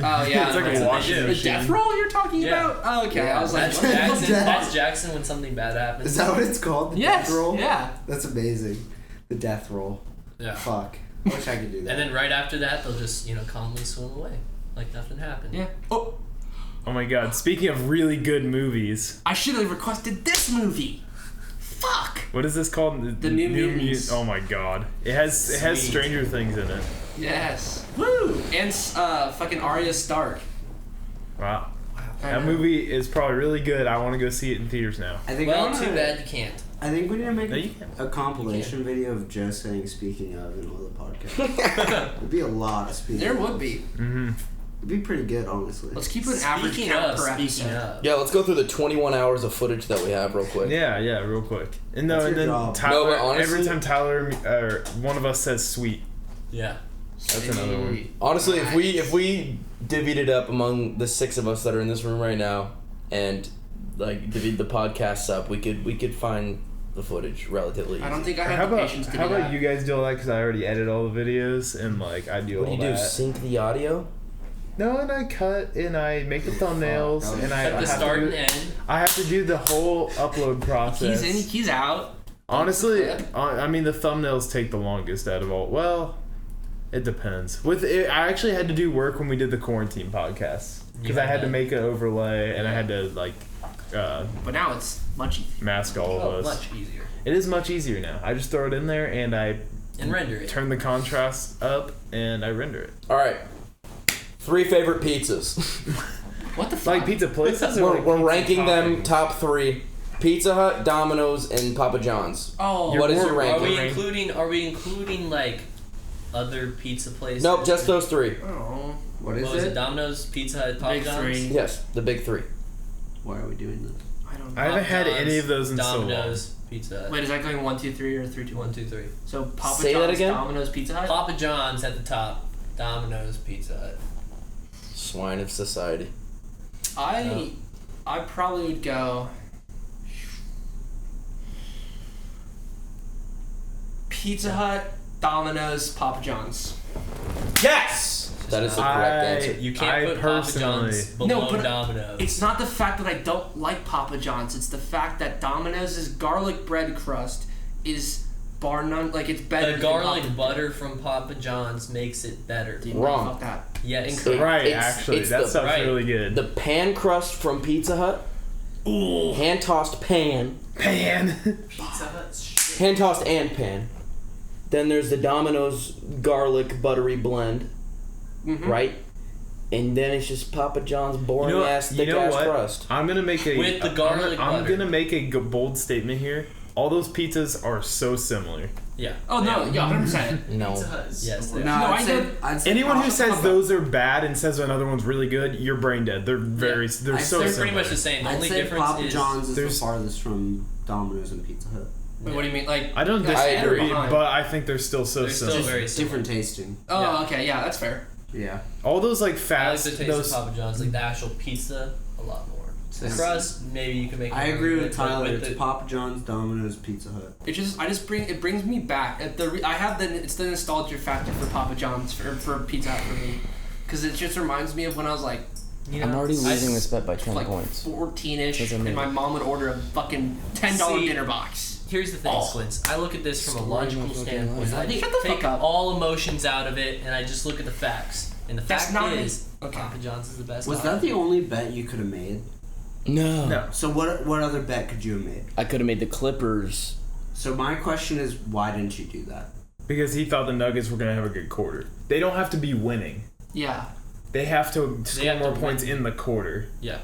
Speaker 3: Oh yeah,
Speaker 1: It's like a
Speaker 5: That's what
Speaker 1: washing
Speaker 5: they do.
Speaker 3: the
Speaker 1: machine.
Speaker 3: death roll you're talking
Speaker 5: Yeah.
Speaker 3: about. Oh, okay,
Speaker 4: Yeah,
Speaker 3: I was like,
Speaker 5: That's
Speaker 3: what?
Speaker 5: Jackson.
Speaker 4: Death.
Speaker 5: That's Jackson when something bad happens.
Speaker 4: Is that what it's called? The
Speaker 3: Yes.
Speaker 4: death roll?
Speaker 3: Yeah.
Speaker 4: That's amazing. The death roll.
Speaker 5: Yeah.
Speaker 4: Fuck. I wish I could do that.
Speaker 5: And then right after that, they'll just calmly swim away, like nothing happened.
Speaker 3: Yeah. Oh,
Speaker 1: Oh my God! Speaking of really good movies,
Speaker 3: I should have requested this movie. Fuck.
Speaker 1: what is this called?
Speaker 3: The New Mutants.
Speaker 1: Oh my God! It has
Speaker 5: Sweet.
Speaker 1: Stranger Things in it.
Speaker 3: Yes. Woo. And fucking Arya Stark.
Speaker 1: Wow.
Speaker 3: I
Speaker 1: That
Speaker 3: know.
Speaker 1: movie is probably really good. I want to go see it in theaters now.
Speaker 4: I think I
Speaker 5: Well,
Speaker 4: wanna-
Speaker 5: too bad you can't.
Speaker 4: I think we need to make
Speaker 1: No, you can't.
Speaker 4: a compilation video of just saying "speaking of" in all the podcasts. It'd be a lot of speaking.
Speaker 3: There
Speaker 4: of.
Speaker 3: would be.
Speaker 1: Mm-hmm.
Speaker 4: It'd be pretty good, honestly.
Speaker 3: Let's keep an average
Speaker 5: Speaking
Speaker 3: count
Speaker 5: of,
Speaker 3: per
Speaker 5: speaking
Speaker 3: episode.
Speaker 5: of.
Speaker 2: Yeah, let's go through the 21 hours of footage that we have real quick.
Speaker 1: Yeah, real quick. And
Speaker 4: That's
Speaker 1: and
Speaker 4: your
Speaker 1: then
Speaker 4: job.
Speaker 1: Tyler.
Speaker 2: No, but honestly-
Speaker 1: every time Tyler or one of us says "sweet,"
Speaker 5: Yeah.
Speaker 1: that's another one.
Speaker 2: Honestly, if we divvied it up among the 6 of us that are in this room right now, and like divvied the podcasts up, we could find the footage relatively easy.
Speaker 3: I don't think I
Speaker 1: How
Speaker 3: have the
Speaker 1: about
Speaker 3: patience to
Speaker 1: how
Speaker 3: do
Speaker 1: about
Speaker 3: that.
Speaker 1: you guys do all that? Because I already edit all the videos and like I do
Speaker 2: What do
Speaker 1: all
Speaker 2: you do?
Speaker 1: that.
Speaker 2: Sync the audio?
Speaker 1: No, and I cut and I make the thumbnails
Speaker 4: Oh,
Speaker 1: and I
Speaker 5: At the
Speaker 1: have
Speaker 5: start
Speaker 1: to
Speaker 5: and
Speaker 1: do,
Speaker 5: end.
Speaker 1: I have to do the whole upload process.
Speaker 3: He's in, he's out.
Speaker 1: Honestly,
Speaker 3: Yeah.
Speaker 1: I mean the thumbnails take the longest out of all. Well, it depends. With it, I actually had to do work when we did the quarantine podcast because I had to make an overlay and I had to like
Speaker 3: But now it's much easier.
Speaker 1: mask all
Speaker 5: Oh,
Speaker 1: of us.
Speaker 5: much easier.
Speaker 1: It is much easier now. I just throw it in there and I
Speaker 5: And render it.
Speaker 1: turn the contrast up and I render it.
Speaker 2: Alright. 3 favorite pizzas.
Speaker 3: What the fuck?
Speaker 1: Like pizza places, or like
Speaker 2: we're
Speaker 1: pizza
Speaker 2: ranking them
Speaker 1: toppings?
Speaker 2: top 3. Pizza Hut, Domino's, and Papa John's.
Speaker 3: Oh,
Speaker 2: What is your
Speaker 1: You're
Speaker 2: ranking?
Speaker 5: Are we
Speaker 1: rank.
Speaker 5: including? Are we including like other pizza places?
Speaker 2: Nope, just those three.
Speaker 3: Oh.
Speaker 4: What
Speaker 5: What
Speaker 4: is
Speaker 5: was
Speaker 4: it?
Speaker 5: it? Domino's, Pizza Hut, Papa
Speaker 3: Big
Speaker 5: John's?
Speaker 3: three.
Speaker 2: Yes, the big three.
Speaker 4: Why are we doing this?
Speaker 3: I don't know.
Speaker 1: I haven't had
Speaker 5: Papa
Speaker 1: any of those in
Speaker 5: Domino's,
Speaker 1: so long.
Speaker 5: Pizza Hut.
Speaker 3: Wait, is that going 1, 2, 3 or 3, 2, 1?
Speaker 5: 1, 2, 3.
Speaker 3: So Papa
Speaker 2: Say that
Speaker 3: John's,
Speaker 2: again?
Speaker 3: Domino's, Pizza Hut?
Speaker 5: Papa John's at the top. Domino's, Pizza Hut.
Speaker 2: Swine of society.
Speaker 3: I probably would go Pizza Hut, Domino's, Papa John's.
Speaker 2: Yes! That is the correct answer.
Speaker 5: You can't
Speaker 1: I
Speaker 5: put Papa
Speaker 1: personally-
Speaker 5: John's below
Speaker 3: No, but
Speaker 5: Domino's.
Speaker 3: It's not the fact that I don't like Papa John's. It's the fact that Domino's garlic bread crust is bar none. Like, it's better
Speaker 5: the
Speaker 3: than
Speaker 5: garlic
Speaker 3: Papa
Speaker 5: butter from Papa John's makes it better.
Speaker 3: Dude,
Speaker 2: Wrong.
Speaker 3: Fuck that.
Speaker 5: Yes.
Speaker 3: Incorrect.
Speaker 1: Right,
Speaker 2: It's-
Speaker 1: actually,
Speaker 2: it's
Speaker 1: that
Speaker 2: the-
Speaker 1: stuff's
Speaker 5: right.
Speaker 1: really good.
Speaker 2: The pan crust from Pizza Hut.
Speaker 3: Ooh.
Speaker 2: Hand tossed pan.
Speaker 1: Pan.
Speaker 6: Pizza Hut's shit.
Speaker 2: Hand tossed and pan. Then there's the Domino's garlic buttery blend,
Speaker 3: Mhm.
Speaker 2: right? And then it's just Papa John's boring ass
Speaker 1: you
Speaker 2: thick
Speaker 1: know
Speaker 2: ass
Speaker 1: what?
Speaker 2: crust.
Speaker 1: I'm gonna make a
Speaker 5: With the garlic
Speaker 1: I'm
Speaker 5: butter.
Speaker 1: gonna make a bold statement here. All those pizzas are so similar.
Speaker 5: Yeah.
Speaker 3: Oh, no. Yeah, 100%.
Speaker 2: No.
Speaker 6: Pizza Hut is
Speaker 5: Yes,
Speaker 6: so
Speaker 5: they
Speaker 6: good.
Speaker 5: are.
Speaker 3: No,
Speaker 4: I'd
Speaker 3: I
Speaker 4: say,
Speaker 3: know-
Speaker 4: I'd say
Speaker 1: Anyone who
Speaker 4: Papa-
Speaker 1: says those are bad and says another one's really good, you're brain dead. They're they're
Speaker 4: I'd
Speaker 1: so
Speaker 4: say
Speaker 1: similar.
Speaker 5: They're pretty much the same. The
Speaker 4: I'd
Speaker 5: only
Speaker 4: say
Speaker 5: difference
Speaker 4: Papa
Speaker 5: is
Speaker 4: John's is the
Speaker 1: there's-
Speaker 4: farthest from Domino's and Pizza Hut.
Speaker 3: Wait, what do you mean? Like,
Speaker 1: I don't
Speaker 3: that's ahead or
Speaker 1: disagree,
Speaker 3: behind?
Speaker 1: but I think they're still so
Speaker 5: They're still
Speaker 1: similar.
Speaker 5: very similar.
Speaker 4: Different tasting.
Speaker 3: Oh,
Speaker 5: Yeah.
Speaker 3: okay. Yeah, that's fair.
Speaker 4: Yeah.
Speaker 1: All those like
Speaker 5: I like
Speaker 1: fast,
Speaker 5: the taste
Speaker 1: those
Speaker 5: of Papa John's, like the actual pizza, a lot more. The
Speaker 4: Yes.
Speaker 5: crust, maybe you can make.
Speaker 4: I
Speaker 5: it
Speaker 4: agree
Speaker 5: more
Speaker 4: with
Speaker 5: but
Speaker 4: Tyler.
Speaker 5: with
Speaker 4: It's
Speaker 5: the-
Speaker 4: Papa John's, Domino's, Pizza Hut.
Speaker 3: It brings me back. I have it's the nostalgia factor for Papa John's for Pizza Hut for me, because it just reminds me of when I was like, you know,
Speaker 2: I'm already losing
Speaker 3: I-
Speaker 2: this bet by 10
Speaker 3: like
Speaker 2: points.
Speaker 3: 14ish,
Speaker 2: Doesn't
Speaker 3: and
Speaker 2: mean-
Speaker 3: my mom would order a fucking $10
Speaker 5: See,
Speaker 3: dinner box.
Speaker 5: Here's the thing,
Speaker 3: Oh.
Speaker 5: Squints. I look at this from a
Speaker 2: Story of my
Speaker 5: logical
Speaker 2: fucking
Speaker 5: standpoint.
Speaker 2: life.
Speaker 5: I
Speaker 3: Shut the
Speaker 5: take
Speaker 3: fuck up.
Speaker 5: all emotions out of it, and I just look at the facts. And the
Speaker 3: That's
Speaker 5: fact
Speaker 3: not
Speaker 5: is,
Speaker 3: okay.
Speaker 5: Papa John's is the best.
Speaker 4: Was that the only bet you could have made?
Speaker 2: No.
Speaker 1: no.
Speaker 4: So what other bet could you have made?
Speaker 2: I could have made the Clippers.
Speaker 4: So my question is, why didn't you do that?
Speaker 1: Because he thought the Nuggets were gonna have a good quarter. They don't have to be winning.
Speaker 3: Yeah.
Speaker 1: They have to score
Speaker 5: have to
Speaker 1: more
Speaker 5: win.
Speaker 1: points in the quarter.
Speaker 5: Yeah.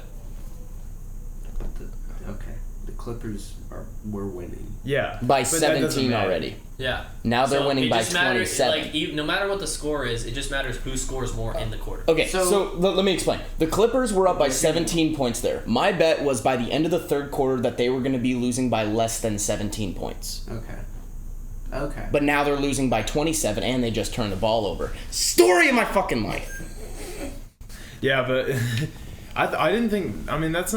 Speaker 4: Okay, the Clippers were winning.
Speaker 1: Yeah.
Speaker 2: By
Speaker 1: but that doesn't
Speaker 2: 17
Speaker 1: matter.
Speaker 2: already.
Speaker 5: Yeah.
Speaker 2: Now they're
Speaker 5: So
Speaker 2: winning
Speaker 5: it
Speaker 2: by
Speaker 5: just matters,
Speaker 2: 27.
Speaker 5: Like, no matter what the score is, it just matters who scores more in the quarter.
Speaker 2: Okay,
Speaker 4: So-
Speaker 2: so let me explain. The Clippers were up by 17 points there. My bet was by the end of the third quarter that they were going to be losing by less than 17 points.
Speaker 4: Okay.
Speaker 2: But now they're losing by 27 and they just turned the ball over. Story of my fucking life.
Speaker 1: Yeah, but I didn't think. I mean, that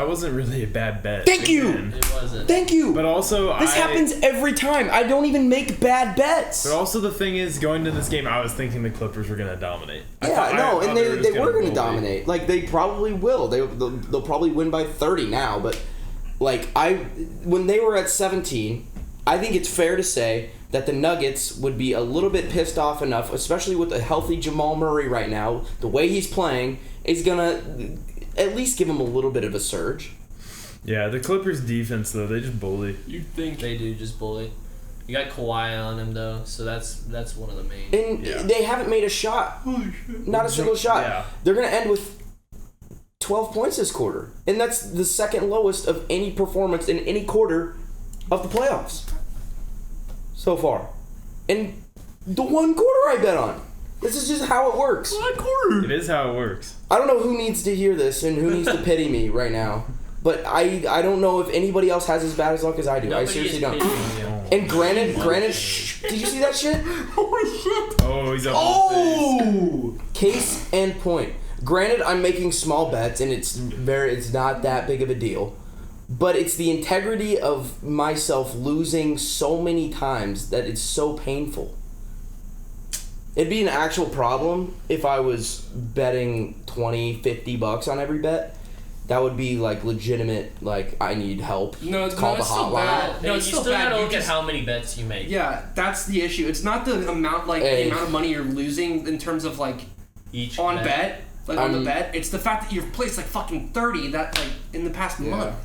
Speaker 1: wasn't really a bad bet.
Speaker 2: Thank you!
Speaker 1: Again.
Speaker 5: It wasn't.
Speaker 2: Thank you!
Speaker 1: But also,
Speaker 2: This happens every time. I don't even make bad bets.
Speaker 1: But also, the thing is, going to this game, I was thinking the Clippers were gonna dominate.
Speaker 2: Yeah,
Speaker 1: I
Speaker 2: no,
Speaker 1: thought
Speaker 2: and they
Speaker 1: just
Speaker 2: were going to
Speaker 1: bully.
Speaker 2: dominate. Like, they probably will. They'll probably win by 30 now, but, like, when they were at 17, I think it's fair to say that the Nuggets would be a little bit pissed off enough, especially with a healthy Jamal Murray right now, the way he's playing, is going to at least give him a little bit of a surge.
Speaker 1: Yeah, the Clippers defense though, they just bully.
Speaker 5: You think they do just bully? You got Kawhi on him though, so that's one of the main.
Speaker 2: And
Speaker 1: Yeah.
Speaker 2: they haven't made a shot. Not a single shot.
Speaker 1: Yeah.
Speaker 2: They're going to end with 12 points this quarter. And that's the second lowest of any performance in any quarter of the playoffs so far. And the one quarter I bet on. This is just how it works.
Speaker 1: It is how it works.
Speaker 2: I don't know who needs to hear this and who needs to pity me right now. But I don't know if anybody else has as bad as luck as I do. I
Speaker 5: Nobody
Speaker 2: seriously
Speaker 5: is
Speaker 2: don't.
Speaker 5: pitching you.
Speaker 2: And granted, did you see that shit?
Speaker 1: Oh, he's up.
Speaker 2: Oh! Case and point. Granted, I'm making small bets, and it's not that big of a deal. But it's the integrity of myself losing so many times that it's so painful. It'd be an actual problem if I was betting $20-$50 on every bet. That would be like legitimate, like I need help.
Speaker 3: No,
Speaker 2: Call the
Speaker 3: it's still
Speaker 2: hotline.
Speaker 3: bad. No,
Speaker 5: you
Speaker 3: it's still
Speaker 5: still
Speaker 3: bad.
Speaker 5: gotta
Speaker 3: You
Speaker 5: look at
Speaker 3: just-
Speaker 5: how many bets you make.
Speaker 3: Yeah, that's the issue. It's not the amount, like
Speaker 2: Hey.
Speaker 3: the amount of money you're losing in terms of like
Speaker 5: Each
Speaker 3: on bet, like on the
Speaker 2: I'm-
Speaker 3: bet. It's the fact that you've placed like fucking 30 that like in the past month.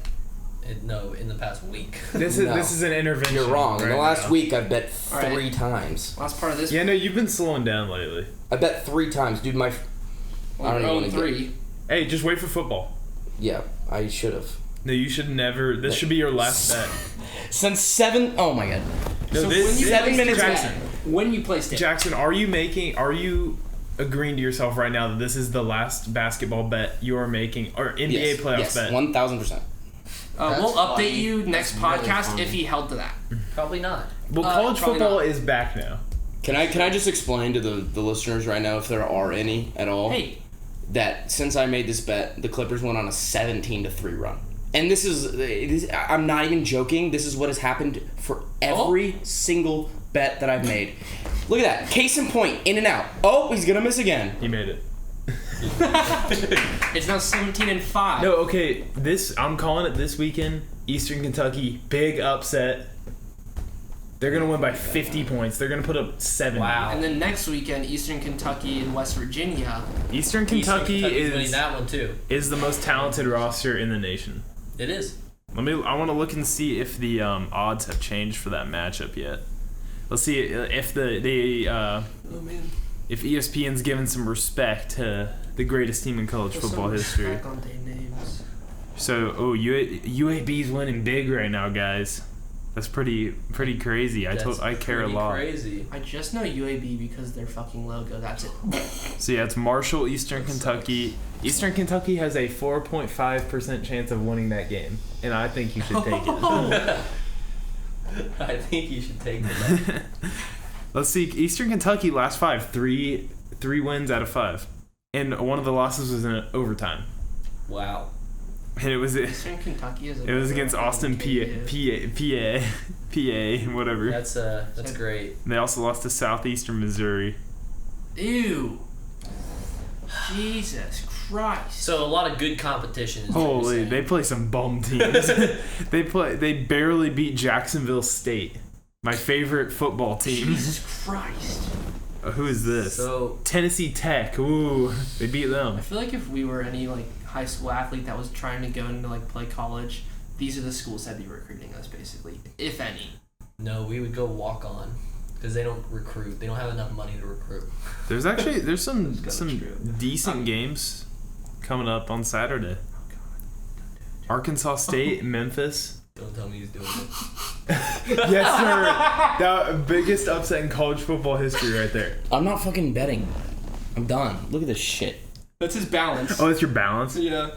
Speaker 5: No, in the past week.
Speaker 1: This
Speaker 2: No.
Speaker 1: is an intervention.
Speaker 2: You're wrong. In the
Speaker 1: right
Speaker 2: last
Speaker 1: now.
Speaker 2: week, I've bet
Speaker 3: All right.
Speaker 2: 3 times.
Speaker 3: Last part of this.
Speaker 1: Yeah, no, you've been slowing down lately.
Speaker 2: I bet 3 times, dude. I don't even want to
Speaker 3: 3.
Speaker 1: Hey, just wait for football.
Speaker 2: Yeah, I should have.
Speaker 1: No, you should never. This should be your last bet.
Speaker 2: Since 7. Oh my god.
Speaker 1: No,
Speaker 3: So
Speaker 1: this,
Speaker 3: when you
Speaker 1: this-
Speaker 2: 7 minutes
Speaker 1: Jackson.
Speaker 3: When you placed it.
Speaker 1: Jackson, are you agreeing to yourself right now that this is the last basketball bet you are making, or NBA playoffs bet?
Speaker 2: 1,000%.
Speaker 3: We'll update
Speaker 4: funny.
Speaker 3: you next
Speaker 4: That's really
Speaker 3: podcast
Speaker 4: funny.
Speaker 3: if he held to that.
Speaker 5: Probably not.
Speaker 1: Well, college
Speaker 3: probably
Speaker 1: football
Speaker 3: not.
Speaker 1: is back now.
Speaker 2: Can I just explain to the listeners right now, if there are any at all,
Speaker 3: Hey,
Speaker 2: that since I made this bet, the Clippers went on a 17-3 run. And this is I'm not even joking. This is what has happened for every single bet that I've made. Look at that. Case in point, in and out. Oh, he's going to miss again.
Speaker 1: He made it.
Speaker 3: it's now 17-5.
Speaker 1: No, okay. I'm calling it this weekend. Eastern Kentucky, big upset. They're gonna win by 50 points. They're gonna put up 70.
Speaker 5: Wow.
Speaker 3: And then next weekend, Eastern Kentucky and West Virginia.
Speaker 1: Eastern Kentucky
Speaker 5: Kentucky's winning
Speaker 1: is
Speaker 5: that one too.
Speaker 1: the most talented roster in the nation.
Speaker 5: It is.
Speaker 1: I want to look and see if the odds have changed for that matchup yet. Let's see if if ESPN's given some respect to the greatest team in college football history.
Speaker 3: On their names.
Speaker 1: So, UAB's winning big right now, guys. That's pretty crazy. I care a
Speaker 5: pretty
Speaker 1: lot.
Speaker 5: Crazy.
Speaker 3: I just know UAB because their fucking logo. That's it.
Speaker 1: So yeah, it's Marshall, Eastern Kentucky. Eastern Kentucky has a 4.5% chance of winning that game, and I think you should take it.
Speaker 5: I think you should take it.
Speaker 1: Let's see. Eastern Kentucky last 5, three wins out of 5, and one of the losses was in overtime.
Speaker 5: Wow.
Speaker 1: And it was
Speaker 3: Eastern Kentucky is.
Speaker 1: It was against Austin, PA, whatever.
Speaker 5: That's great.
Speaker 1: And they also lost to Southeastern Missouri.
Speaker 3: Ew. Jesus Christ.
Speaker 5: So a lot of good competition. Is what you're
Speaker 1: Holy,
Speaker 5: saying.
Speaker 1: they play some bum teams. They barely beat Jacksonville State, my favorite football team.
Speaker 3: Jesus Christ.
Speaker 1: Who is this?
Speaker 5: So
Speaker 1: Tennessee Tech. Ooh, they beat them.
Speaker 3: I feel like if we were any like high school athlete that was trying to go into like play college, these are the schools that'd be recruiting us basically, if any.
Speaker 5: no, we would go walk on because they don't recruit. They don't have enough money to recruit.
Speaker 1: There's some
Speaker 3: true.
Speaker 1: decent games coming up on Saturday. Arkansas State, Memphis.
Speaker 5: Don't tell me he's doing it.
Speaker 1: Yes, sir. The biggest upset in college football history right there.
Speaker 2: I'm not fucking betting. I'm done. Look at this shit.
Speaker 3: That's his balance.
Speaker 1: Oh, that's your balance?
Speaker 3: Yeah.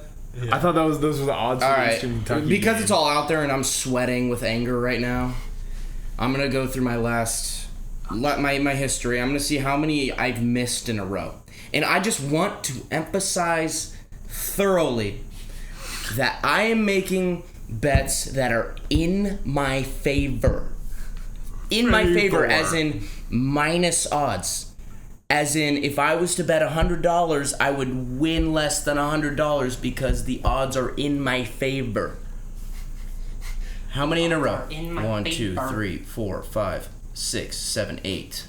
Speaker 1: I thought those were the odds
Speaker 2: All
Speaker 1: for the
Speaker 2: right,
Speaker 1: Eastern Kentucky
Speaker 2: because
Speaker 1: game.
Speaker 2: it's all out there and I'm sweating with anger right now. I'm gonna go through my history. I'm gonna see how many I've missed in a row, and I just want to emphasize thoroughly that I am making bets that are in my favor. In my favor, as in minus odds. As in, if I was to bet $100, I would win less than $100 because the odds are in my favor. How many in a row?
Speaker 3: In my
Speaker 2: 1, 2,
Speaker 3: favor.
Speaker 2: 3, 4, 5, 6, 7, 8.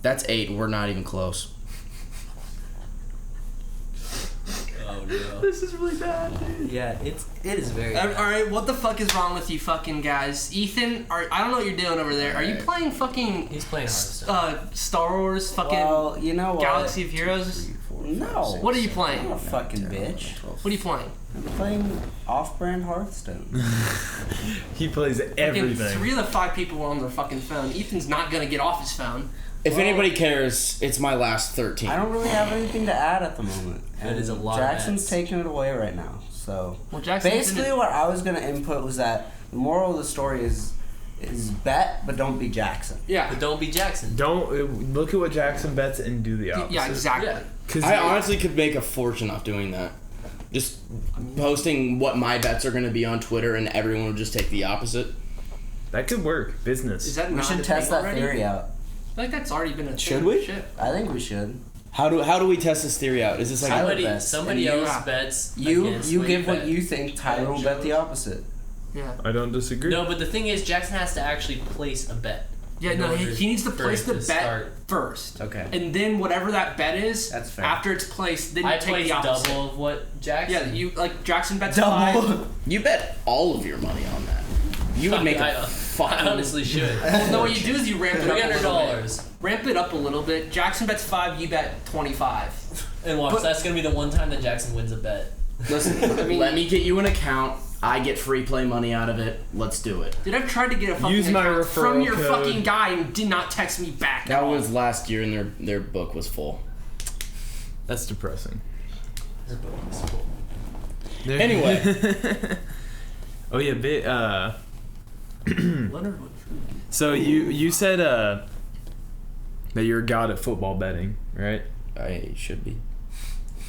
Speaker 2: That's 8. We're not even close.
Speaker 5: Oh no.
Speaker 1: This is really bad, dude.
Speaker 5: Yeah, it is very.
Speaker 3: Alright, what the fuck is wrong with you fucking guys? Ethan, I don't know what you're doing over there. Are you playing fucking
Speaker 5: He's playing Hearthstone.
Speaker 3: Star Wars fucking
Speaker 4: Well, you know what?
Speaker 3: Galaxy of Heroes?
Speaker 4: No.
Speaker 3: What are you
Speaker 4: I'm
Speaker 3: playing?
Speaker 4: not a fucking bitch.
Speaker 3: What are you playing?
Speaker 4: I'm playing off-brand Hearthstone.
Speaker 1: He plays
Speaker 3: Fucking
Speaker 1: everything.
Speaker 3: 3 of the 5 people were on their fucking phone. Ethan's not gonna get off his phone.
Speaker 2: If anybody cares, it's my last 13.
Speaker 4: I don't really have anything to add at the moment.
Speaker 5: That
Speaker 4: And
Speaker 5: is a lot of
Speaker 4: Jackson's
Speaker 5: bets.
Speaker 4: taking it away right now. So
Speaker 3: Well, Jackson
Speaker 4: basically what I was gonna input was that the moral of the story is bet, but don't be Jackson.
Speaker 3: Yeah.
Speaker 5: But don't be Jackson.
Speaker 1: Don't look at what Jackson bets and do the opposite.
Speaker 3: Yeah, exactly.
Speaker 5: Yeah.
Speaker 1: 'Cause
Speaker 2: I honestly could make a fortune off doing that. Just posting what my bets are going to be on Twitter and everyone would just take the opposite.
Speaker 1: that could work. Business.
Speaker 3: Is that
Speaker 4: We
Speaker 3: not
Speaker 4: should
Speaker 3: a
Speaker 4: test
Speaker 3: thing
Speaker 4: that
Speaker 3: already?
Speaker 4: theory out.
Speaker 3: I feel like that's already been a thing.
Speaker 2: Should we?
Speaker 3: Shit.
Speaker 4: I think we should.
Speaker 2: How do we test this theory out? Is this like
Speaker 4: Tyler
Speaker 5: Somebody,
Speaker 4: bets,
Speaker 5: somebody
Speaker 4: and you-
Speaker 5: else bets.
Speaker 4: You
Speaker 5: against
Speaker 4: you
Speaker 5: what
Speaker 4: give what
Speaker 5: bet.
Speaker 4: you think. Tyler will bet the opposite.
Speaker 3: Yeah.
Speaker 1: I don't disagree.
Speaker 5: No, but the thing is, Jackson has to actually place a bet.
Speaker 3: Yeah,
Speaker 5: in
Speaker 3: no,
Speaker 5: order
Speaker 3: he needs to
Speaker 5: for
Speaker 3: place
Speaker 5: it
Speaker 3: the
Speaker 5: to
Speaker 3: bet
Speaker 5: start.
Speaker 3: first.
Speaker 4: Okay.
Speaker 3: And then whatever that bet is,
Speaker 4: That's fair.
Speaker 3: after it's placed, then you
Speaker 5: I
Speaker 3: take
Speaker 5: place
Speaker 3: the opposite.
Speaker 5: double of what Jackson.
Speaker 3: Yeah, you like Jackson bets 5.
Speaker 2: You bet all of your money on that. You would make
Speaker 5: I
Speaker 2: a fucking...
Speaker 5: I honestly should.
Speaker 3: Well, no, what you do is you ramp it up a little bit.
Speaker 5: $300.
Speaker 3: Ramp it up a little bit. Jackson bets 5, you bet 25.
Speaker 5: And watch,
Speaker 3: But-
Speaker 5: that's gonna be the one time that Jackson wins a bet.
Speaker 2: Listen, let me get you an account I get free play money out of it. Let's do it.
Speaker 3: Dude, I've tried to get a fucking
Speaker 1: Use my
Speaker 3: account from
Speaker 1: referral
Speaker 3: your
Speaker 1: code.
Speaker 3: fucking guy and did not text me back at
Speaker 2: That
Speaker 3: all.
Speaker 2: was last year, and their book was full.
Speaker 1: That's depressing.
Speaker 2: Anyway.
Speaker 1: Oh yeah,
Speaker 3: Leonard would.
Speaker 1: so you said that you're a god at football betting, right?
Speaker 2: I should be.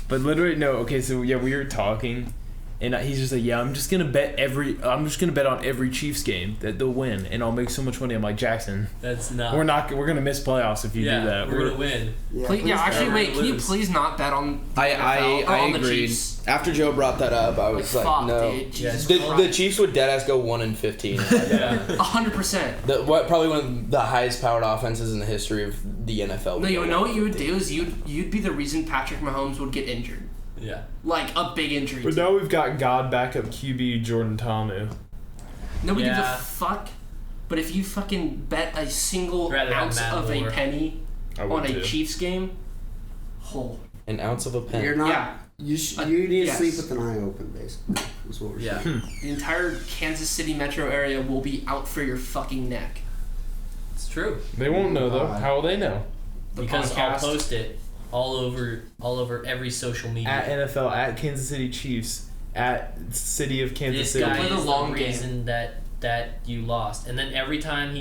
Speaker 1: But literally, no. Okay, so yeah, we were talking, and he's just like, "Yeah, I'm just gonna bet on every Chiefs game that they'll win, and I'll make so much money." I'm like, Jackson,
Speaker 5: That's not.
Speaker 1: we're gonna miss playoffs if you do that.
Speaker 5: We're gonna win.
Speaker 3: Actually,
Speaker 5: don't.
Speaker 3: wait. Can you
Speaker 5: Lose.
Speaker 3: please not bet on the
Speaker 2: I
Speaker 3: NFL or on the
Speaker 2: agreed.
Speaker 3: Chiefs?
Speaker 2: After Joe brought that up, I was like,
Speaker 3: fuck,
Speaker 2: no.
Speaker 3: dude. Jesus
Speaker 2: The
Speaker 3: Christ.
Speaker 2: Chiefs would deadass go 1-15.
Speaker 5: Yeah.
Speaker 3: 100%.
Speaker 2: Probably one of the highest powered offenses in the history of the NFL.
Speaker 3: No, you know what you would do is you'd be the reason Patrick Mahomes would get injured,
Speaker 5: Yeah.
Speaker 3: like a big injury.
Speaker 1: But now we've got God backup QB Jordan Tamu.
Speaker 3: Nobody gives
Speaker 5: Yeah.
Speaker 3: a fuck. But if you fucking bet a single
Speaker 5: Rather have
Speaker 3: ounce
Speaker 5: Matt
Speaker 3: of
Speaker 5: Moore.
Speaker 3: a penny
Speaker 1: I
Speaker 3: on
Speaker 1: would
Speaker 3: a
Speaker 1: too.
Speaker 3: Chiefs game,
Speaker 2: An ounce of a pen.
Speaker 4: You're not.
Speaker 3: Yeah.
Speaker 4: You need to
Speaker 3: Yes.
Speaker 4: sleep with an eye open, basically. Is what we're
Speaker 5: Yeah.
Speaker 4: saying.
Speaker 3: the entire Kansas City metro area will be out for your fucking neck.
Speaker 5: It's true.
Speaker 1: They won't know though. How will they know?
Speaker 3: The
Speaker 5: Because
Speaker 3: podcast.
Speaker 5: I'll post it all over every social media.
Speaker 1: At NFL, at Kansas City Chiefs, at City of Kansas
Speaker 5: This
Speaker 1: City.
Speaker 5: guy
Speaker 3: Play the
Speaker 5: is the
Speaker 3: long game.
Speaker 5: reason that you lost, and then every time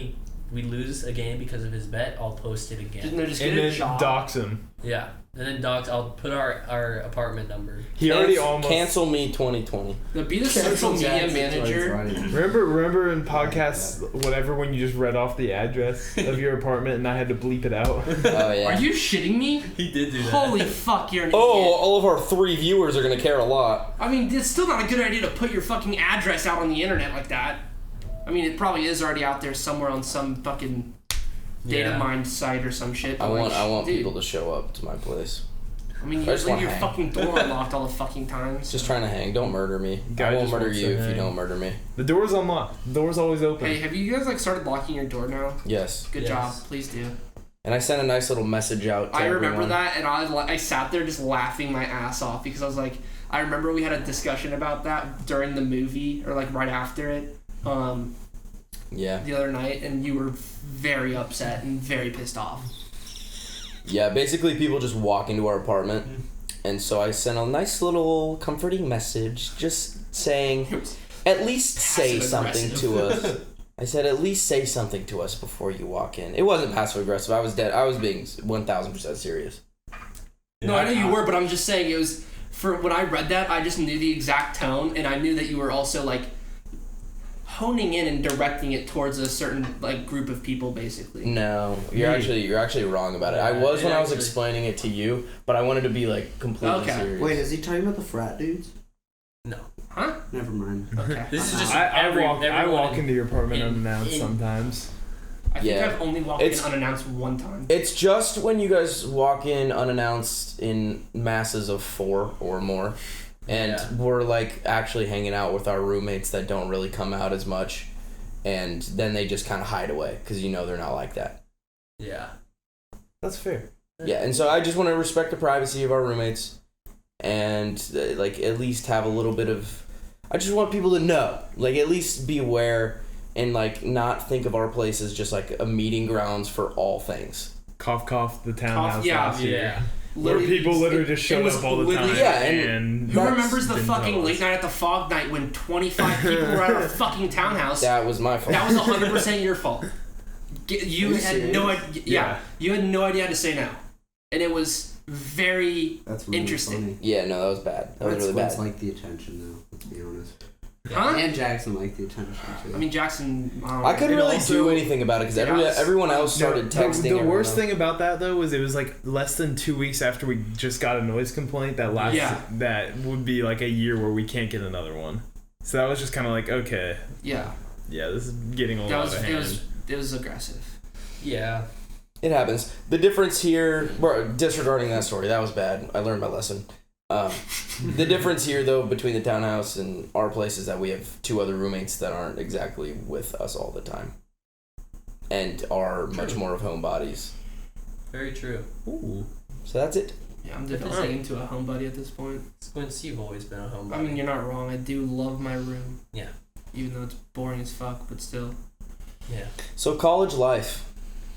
Speaker 5: we lose a game because of his bet, I'll post it again.
Speaker 3: Just get
Speaker 1: And
Speaker 3: a
Speaker 1: then
Speaker 3: job.
Speaker 1: dox him.
Speaker 5: Yeah, and then docs, I'll put our apartment number.
Speaker 1: He already almost
Speaker 2: Cancel me 2020.
Speaker 3: Be the social media manager.
Speaker 1: Remember in podcasts whatever when you just read off the address of your apartment and I had to bleep it out.
Speaker 2: Oh yeah.
Speaker 3: Are you shitting me?
Speaker 5: He did do that.
Speaker 3: Holy fuck, you're an
Speaker 2: Oh,
Speaker 3: idiot.
Speaker 2: all of our 3 viewers are gonna care a lot.
Speaker 3: I mean, it's still not a good idea to put your fucking address out on the internet like that. I mean, it probably is already out there somewhere on some fucking data
Speaker 5: Yeah.
Speaker 3: mine site or some shit.
Speaker 2: I
Speaker 3: but
Speaker 2: want
Speaker 3: dude,
Speaker 2: people to show up to my place.
Speaker 3: I mean, you
Speaker 2: I
Speaker 3: just
Speaker 2: just
Speaker 3: leave
Speaker 2: wanna
Speaker 3: your
Speaker 2: hang.
Speaker 3: fucking door unlocked all the fucking time.
Speaker 2: Just trying to hang. Don't murder me.
Speaker 1: Guy
Speaker 2: I won't
Speaker 1: just
Speaker 2: murder
Speaker 1: wants
Speaker 2: you
Speaker 1: to
Speaker 2: if you
Speaker 1: hang.
Speaker 2: don't murder me.
Speaker 1: The door's unlocked. The door's always open.
Speaker 3: Hey, have you guys like started locking your door now?
Speaker 2: Yes.
Speaker 3: Good
Speaker 5: Yes.
Speaker 3: job. Please do.
Speaker 2: And I sent a nice little message out to
Speaker 3: I remember
Speaker 2: everyone.
Speaker 3: that, and I sat there just laughing my ass off because I was like, I remember we had a discussion about that during the movie or like right after it,
Speaker 2: Yeah.
Speaker 3: the other night, and you were very upset and very pissed off.
Speaker 2: Yeah, basically people just walk into our apartment. And so I sent a nice little comforting message just saying,
Speaker 3: It was
Speaker 2: at least say
Speaker 3: passive
Speaker 2: something to us. I said, at least say something to us before you walk in. It wasn't passive aggressive. I was dead. I was being 1000% serious.
Speaker 3: No, I know you were, but I'm just saying it was for when I read that, I just knew the exact tone, and I knew that you were also like honing in and directing it towards a certain like group of people, basically.
Speaker 2: No, you're actually wrong about it. I
Speaker 5: Yeah,
Speaker 2: was when I was
Speaker 5: actually-
Speaker 2: explaining it to you, but I wanted to be like completely
Speaker 3: Okay.
Speaker 2: serious.
Speaker 4: Wait, is he talking about the frat dudes?
Speaker 5: No.
Speaker 3: Huh?
Speaker 4: Never mind.
Speaker 3: Okay.
Speaker 5: This is just
Speaker 1: I
Speaker 5: everyone
Speaker 1: walk
Speaker 5: in-
Speaker 1: into your apartment
Speaker 5: in-
Speaker 1: unannounced
Speaker 5: in-
Speaker 1: sometimes.
Speaker 3: I think
Speaker 2: Yeah.
Speaker 3: I've only walked in
Speaker 2: It's-
Speaker 3: unannounced one time.
Speaker 2: It's just when you guys walk in unannounced in masses of 4 or more, and
Speaker 5: Yeah.
Speaker 2: we're like actually hanging out with our roommates that don't really come out as much, and then they just kind of hide away because you know they're not like that.
Speaker 5: Yeah.
Speaker 1: That's fair.
Speaker 2: Yeah, and so I just want to respect the privacy of our roommates, and like at least have a little bit of. I just want people to know, like at least be aware, and like not think of our place as just like a meeting grounds for all things.
Speaker 1: Cough cough the townhouse
Speaker 3: yeah.
Speaker 1: last year.
Speaker 5: Yeah.
Speaker 1: Where people literally just showed
Speaker 3: was
Speaker 1: up all the
Speaker 3: literally-
Speaker 1: time.
Speaker 2: Yeah,
Speaker 1: and
Speaker 3: Who
Speaker 2: That's
Speaker 3: remembers the
Speaker 1: been
Speaker 3: fucking
Speaker 1: told.
Speaker 3: late night at the fog night when 25 people were at our fucking townhouse?
Speaker 2: That was my fault.
Speaker 3: That was 100% your fault. You
Speaker 4: Are you
Speaker 3: had no
Speaker 4: serious?
Speaker 3: idea.
Speaker 1: Yeah.
Speaker 3: You had no idea how to say no, and it was very
Speaker 4: That's really
Speaker 3: interesting.
Speaker 4: funny.
Speaker 2: Yeah, no, that was bad. That was really
Speaker 4: Let's
Speaker 2: bad.
Speaker 4: like the attention, though. Let's be honest.
Speaker 3: Huh?
Speaker 4: And Jackson liked the attention too.
Speaker 3: I mean, Jackson.
Speaker 2: I couldn't
Speaker 1: And
Speaker 2: really
Speaker 1: also-
Speaker 2: do anything about it because
Speaker 3: Yeah,
Speaker 2: everyone else started texting.
Speaker 1: The
Speaker 2: everyone
Speaker 1: worst
Speaker 2: else.
Speaker 1: thing about that though was it was like less than 2 weeks after we just got a noise complaint that
Speaker 3: Yeah.
Speaker 1: that would be like a year where we can't get another one. So that was just kind of like, okay,
Speaker 3: Yeah,
Speaker 1: yeah, this is getting a
Speaker 3: that
Speaker 1: lot
Speaker 3: was
Speaker 1: of
Speaker 3: it.
Speaker 1: hand.
Speaker 3: Was aggressive.
Speaker 5: Yeah.
Speaker 2: It happens. The difference here, disregarding that story, that was bad. I learned my lesson. The difference here, though, between the townhouse and our place is that we have 2 other roommates that aren't exactly with us all the time, and are much more of homebodies.
Speaker 5: Very true.
Speaker 1: Ooh.
Speaker 2: So that's it.
Speaker 3: Yeah, I'm developing into a homebody at this point.
Speaker 5: Squints, you've always been a homebody.
Speaker 3: I mean, you're not wrong. I do love my room.
Speaker 5: Yeah.
Speaker 3: Even though it's boring as fuck, but still.
Speaker 5: Yeah.
Speaker 2: So college life.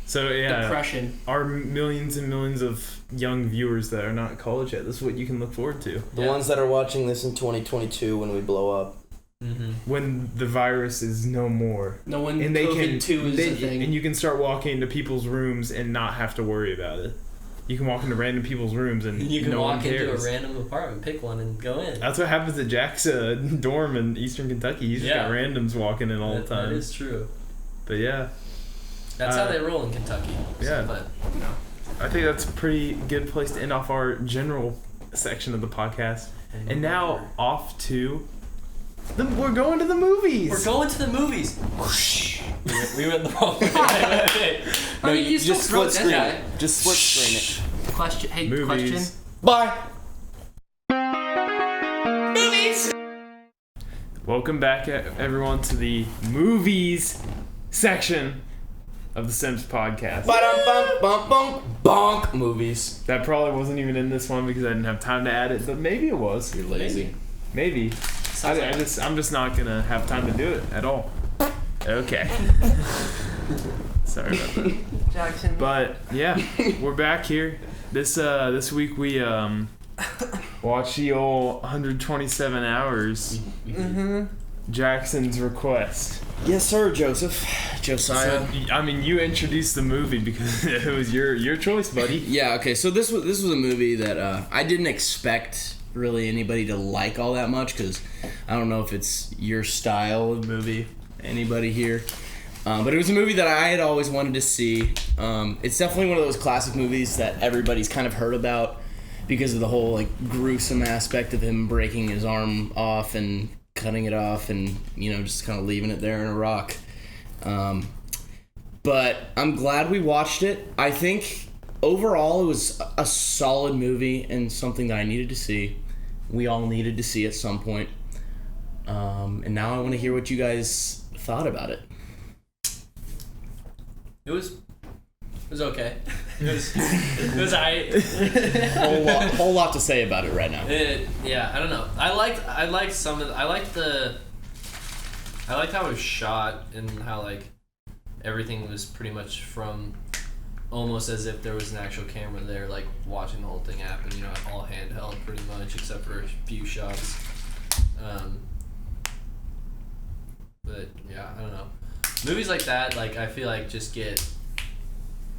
Speaker 1: So yeah,
Speaker 3: Depression.
Speaker 1: our millions and millions of young viewers that are not in college yet, this is what you can look forward to.
Speaker 2: The ones that are watching this in 2022 when we blow up.
Speaker 5: Mm-hmm.
Speaker 1: When the virus is no more.
Speaker 3: No, when
Speaker 1: And they
Speaker 3: COVID-2 is a thing.
Speaker 1: And you can start walking into people's rooms and not have to worry about it. You can walk into random people's rooms and
Speaker 5: You can
Speaker 1: no
Speaker 5: walk
Speaker 1: one
Speaker 5: into
Speaker 1: cares.
Speaker 5: a random apartment, pick one, and go in.
Speaker 1: That's what happens at Jack's dorm in Eastern Kentucky. He's just got randoms walking in all the time.
Speaker 5: That is true.
Speaker 1: But yeah.
Speaker 5: That's how they roll in Kentucky.
Speaker 1: Yeah.
Speaker 5: But
Speaker 1: I think that's a pretty good place to end off our general section of the podcast. And now off to we're going to the movies.
Speaker 5: We're going to the movies. we went the wrong way.
Speaker 3: I mean, you
Speaker 2: just
Speaker 3: still
Speaker 2: split screen
Speaker 3: that.
Speaker 2: it. Just split screen it.
Speaker 3: Question. Hey,
Speaker 1: Movies.
Speaker 3: question.
Speaker 2: Bye.
Speaker 1: Welcome back, everyone, to the movies section of the Simps podcast.
Speaker 2: Bonk movies.
Speaker 1: That probably wasn't even in this one because I didn't have time to add it, but maybe it was.
Speaker 2: You're lazy.
Speaker 1: Maybe. I'm just not gonna have time to do it at all. Okay. Sorry about that.
Speaker 3: Jackson.
Speaker 1: But yeah, we're back here. This week we watched the old 127 hours.
Speaker 3: Mm-hmm.
Speaker 1: Jackson's request.
Speaker 2: Yes, sir, Joseph. Josiah.
Speaker 1: So, I mean, you introduced the movie because it was your choice, buddy.
Speaker 2: Yeah. Okay. So this was a movie that I didn't expect really anybody to like all that much because I don't know if it's your style of movie. Anybody here? But it was a movie that I had always wanted to see. It's definitely one of those classic movies that everybody's kind of heard about because of the whole like gruesome aspect of him breaking his arm off and cutting it off and just kind of leaving it there in a rock. But I'm glad we watched it. I think overall it was a solid movie and something that I needed to see. We all needed to see at some point. And now I want to hear what you guys thought about it.
Speaker 5: It was okay. It was alright.
Speaker 2: Whole lot to say about it right now.
Speaker 5: Yeah, I don't know. I liked some of I liked how it was shot and how like everything was pretty much from almost as if there was an actual camera there, like watching the whole thing happen. All handheld pretty much, except for a few shots. But yeah, I don't know. Movies like that, like I feel like just get,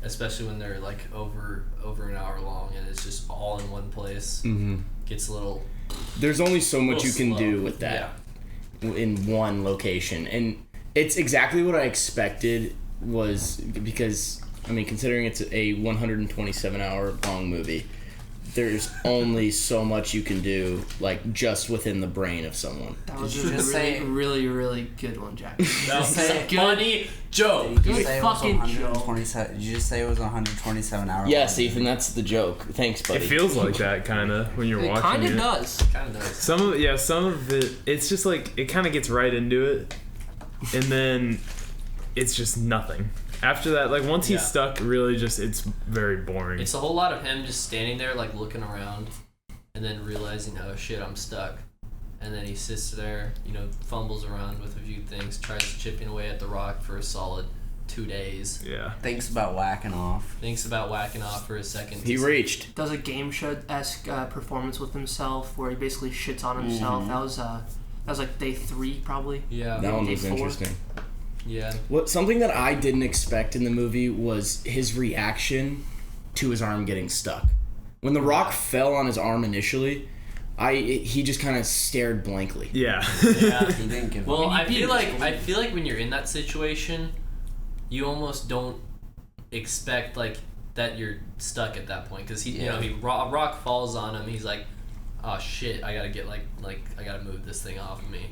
Speaker 5: especially when they're like over an hour long and it's just all in one place.
Speaker 2: Mm-hmm.
Speaker 5: Gets a little.
Speaker 2: There's only so much you can
Speaker 5: slow.
Speaker 2: do with that in one location, and it's exactly what I expected. Was because considering it's a 127-hour long movie, there's only so much you can do, like just within the brain of someone.
Speaker 3: That was
Speaker 6: Did you
Speaker 3: a
Speaker 6: just
Speaker 3: really,
Speaker 6: say-
Speaker 3: really, really good one, Jack.
Speaker 5: That was
Speaker 6: say-
Speaker 5: a funny joke.
Speaker 6: Did you
Speaker 3: Good
Speaker 6: say it was
Speaker 3: fucking
Speaker 6: 127? Did you just say it was 127 hours?
Speaker 2: Yes, Ethan, that's the joke. Thanks, buddy.
Speaker 1: It feels like that kind of when you're
Speaker 3: It
Speaker 1: watching
Speaker 3: kind
Speaker 1: it.
Speaker 3: of does.
Speaker 5: Kind of does.
Speaker 1: Some of it, it's just like it kind of gets right into it, and then it's just nothing. After that, like once he's stuck, really just it's very boring.
Speaker 5: It's a whole lot of him just standing there, like looking around, and then realizing, oh shit, I'm stuck. And then he sits there, fumbles around with a few things, tries chipping away at the rock for a solid 2 days.
Speaker 1: Yeah.
Speaker 6: Thinks about whacking off.
Speaker 5: Thinks about whacking off for a second.
Speaker 2: He reached.
Speaker 3: Does a game show-esque performance with himself where he basically shits on himself. That was like day 3 probably.
Speaker 5: Yeah.
Speaker 2: That one was
Speaker 3: Day 4.
Speaker 2: interesting.
Speaker 5: Yeah.
Speaker 2: Something that I didn't expect in the movie was his reaction to his arm getting stuck. When the rock fell on his arm initially, he just kind of stared blankly.
Speaker 1: Yeah.
Speaker 5: Yeah.
Speaker 6: He didn't give
Speaker 5: Well,
Speaker 6: up.
Speaker 5: I feel like when you're in that situation, you almost don't expect like that you're stuck at that point because a rock falls on him. He's like, oh shit, I gotta get like I gotta move this thing off of me,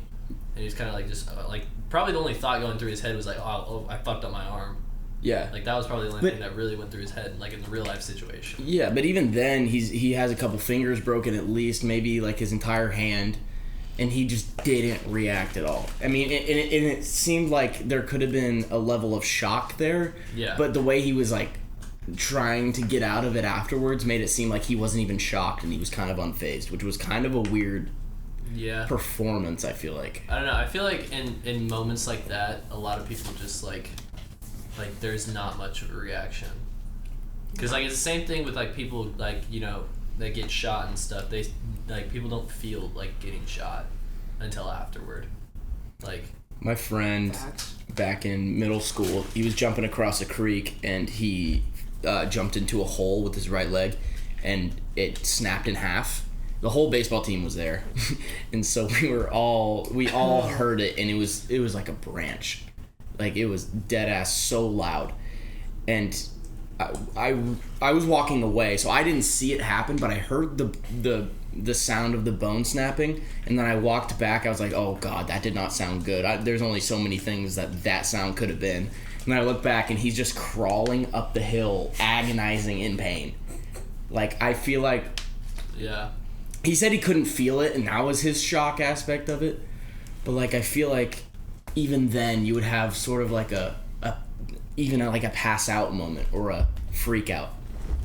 Speaker 5: and he's kind of like just like probably the only thought going through his head was like, oh I fucked up my arm.
Speaker 2: Yeah.
Speaker 5: Like that was probably the only thing that really went through his head, like in the real life situation.
Speaker 2: Yeah, but even then, he has a couple fingers broken at least, maybe like his entire hand, and he just didn't react at all. it seemed like there could have been a level of shock there.
Speaker 5: Yeah.
Speaker 2: But the way he was like trying to get out of it afterwards made it seem like he wasn't even shocked and he was kind of unfazed, which was kind of a weird performance, I feel like.
Speaker 5: I don't know. I feel like in moments like that, a lot of people just like there's not much of a reaction. Because like it's the same thing with like people like, you know, that get shot and stuff. They like people don't feel like getting shot until afterward. Like
Speaker 2: my friend back in middle school, he was jumping across a creek and he jumped into a hole with his right leg and it snapped in half. The whole baseball team was there. And so we all heard it, and it was like a branch. Like it was dead ass so loud. And I was walking away, so I didn't see it happen, but I heard the sound of the bone snapping, and then I walked back. I was like, oh god, that did not sound good. There's only so many things that sound could have been. And then I look back, and he's just crawling up the hill, agonizing in pain. Like, I feel like...
Speaker 5: Yeah.
Speaker 2: He said he couldn't feel it, and that was his shock aspect of it. But, like, I feel like even then you would have sort of like a pass out moment or a freak out.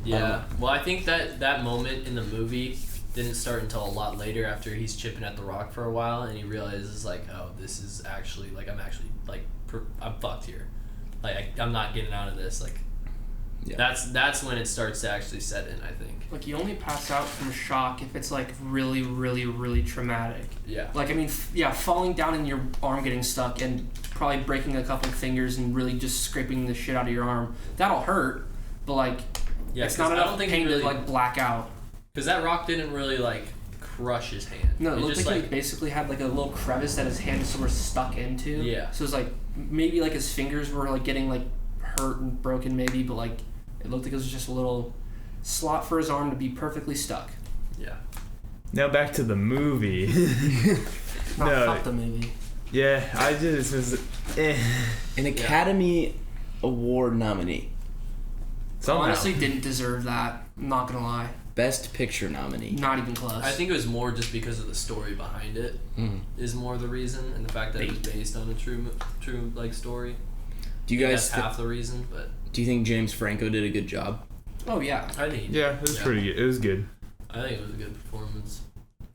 Speaker 5: Yeah. Well, I think that moment in the movie didn't start until a lot later, after he's chipping at the rock for a while and he realizes like, oh, this is actually like I'm fucked here. Like I'm not getting out of this. Like that's when it starts to actually set in, I think.
Speaker 3: Like you only pass out from shock if it's like really, really, really traumatic.
Speaker 5: Yeah. Like
Speaker 3: I mean, falling down and your arm getting stuck and probably breaking a couple fingers and really just scraping the shit out of your arm, that'll hurt. But like, it's not enough pain to like black out.
Speaker 5: Because that rock didn't really like crush his hand.
Speaker 3: No, it looked like he basically had like a little crevice that his hand is sort of stuck into.
Speaker 5: Yeah.
Speaker 3: So it's like maybe like his fingers were like getting like hurt and broken maybe, but like it looked like it was just a little slot for his arm to be perfectly stuck.
Speaker 5: Yeah.
Speaker 1: Now back to the movie.
Speaker 3: Fuck the movie.
Speaker 1: Yeah, I just was
Speaker 2: an Academy Award nominee.
Speaker 3: Honestly, didn't deserve that. I'm not gonna lie.
Speaker 2: Best Picture nominee.
Speaker 3: Not even close.
Speaker 5: I think it was more just because of the story behind it is more the reason, and the fact that it was based on a true like story.
Speaker 2: Do you guys?
Speaker 5: That's half the reason, but.
Speaker 2: Do you think James Franco did a good job?
Speaker 3: Oh yeah.
Speaker 5: I think.
Speaker 1: Yeah, it was pretty good. It was good.
Speaker 5: I think it was a good performance.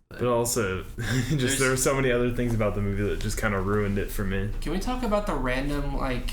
Speaker 1: But also, there were so many other things about the movie that just kind of ruined it for me.
Speaker 3: Can we talk about the random like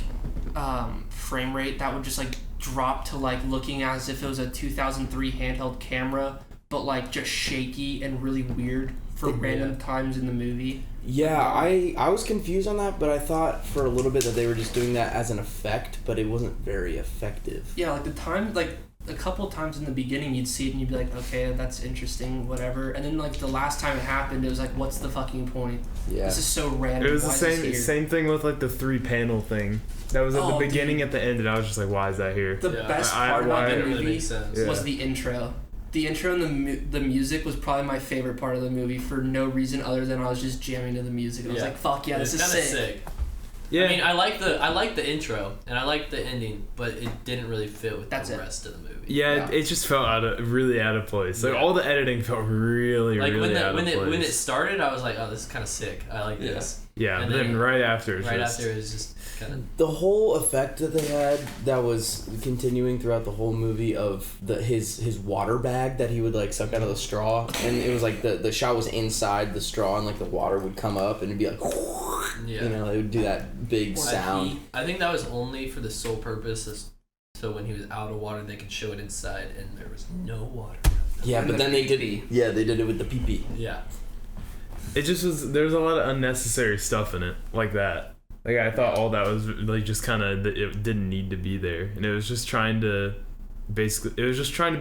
Speaker 3: frame rate that would just like drop to like looking as if it was a 2003 handheld camera, but like just shaky and really weird for random times in the movie?
Speaker 2: Yeah, I was confused on that, but I thought for a little bit that they were just doing that as an effect, but it wasn't very effective.
Speaker 3: Yeah, like the time, like a couple times in the beginning you'd see it and you'd be like, okay, that's interesting, whatever. And then like the last time it happened, it was like, what's the fucking point?
Speaker 2: Yeah.
Speaker 3: This is so random.
Speaker 1: It was
Speaker 3: Why
Speaker 1: the same thing with like the 3-panel thing. That was at the beginning, at the end, and I was just like, why is that here?
Speaker 3: The best part about the movie
Speaker 5: really
Speaker 3: was the intro. The intro and the music was probably my favorite part of the movie for no reason other than I was just jamming to the music. And I was like, fuck yeah, this is sick.
Speaker 5: Yeah. I mean, I like the intro and I like the ending, but it didn't really fit with the rest of the movie.
Speaker 1: Yeah, it just felt really out of place. Like all the editing felt really out of place.
Speaker 5: When it started, I was like, oh, this is kind of sick. I like this.
Speaker 1: Yeah, and then right after,
Speaker 5: it was just kind of
Speaker 2: the whole effect that they had that was continuing throughout the whole movie of his water bag that he would like suck out of the straw, and it was like the shot was inside the straw and like the water would come up and it'd be like, you know, it would do that big sound.
Speaker 5: I think that was only for the sole purpose so when he was out of water they could show it inside and there was no water.
Speaker 2: Yeah, but then they did it with the pee-pee.
Speaker 5: Yeah.
Speaker 1: It just was, there's a lot of unnecessary stuff in it, like that. Like, I thought all that was, like, just kind of, it didn't need to be there. And it was just trying to, be,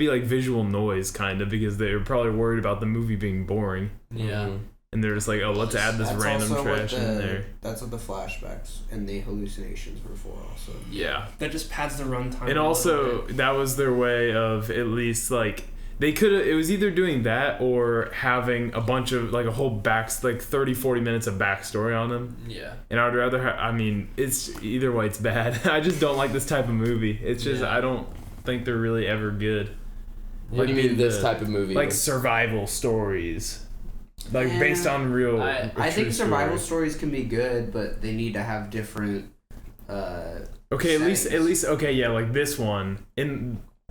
Speaker 1: like, visual noise, kind of, because they were probably worried about the movie being boring.
Speaker 5: Yeah.
Speaker 1: And they're just like, oh, let's add this random trash in there.
Speaker 4: That's what the flashbacks and the hallucinations were for, also.
Speaker 1: Yeah.
Speaker 3: That just pads the runtime.
Speaker 1: And also, that was their way of at least, like, they could have, it was either doing that or having a bunch of, like, a whole 30-40 minutes of backstory on them.
Speaker 5: Yeah.
Speaker 1: And I would rather I mean, it's either way, it's bad. I just don't like this type of movie. It's just, I don't think they're really ever good.
Speaker 2: What do you mean this type of movie?
Speaker 1: Like survival stories. Like, based on real...
Speaker 4: I think survival stories can be good, but they need to have different
Speaker 1: Okay,
Speaker 4: settings.
Speaker 1: at least okay, yeah, like this one.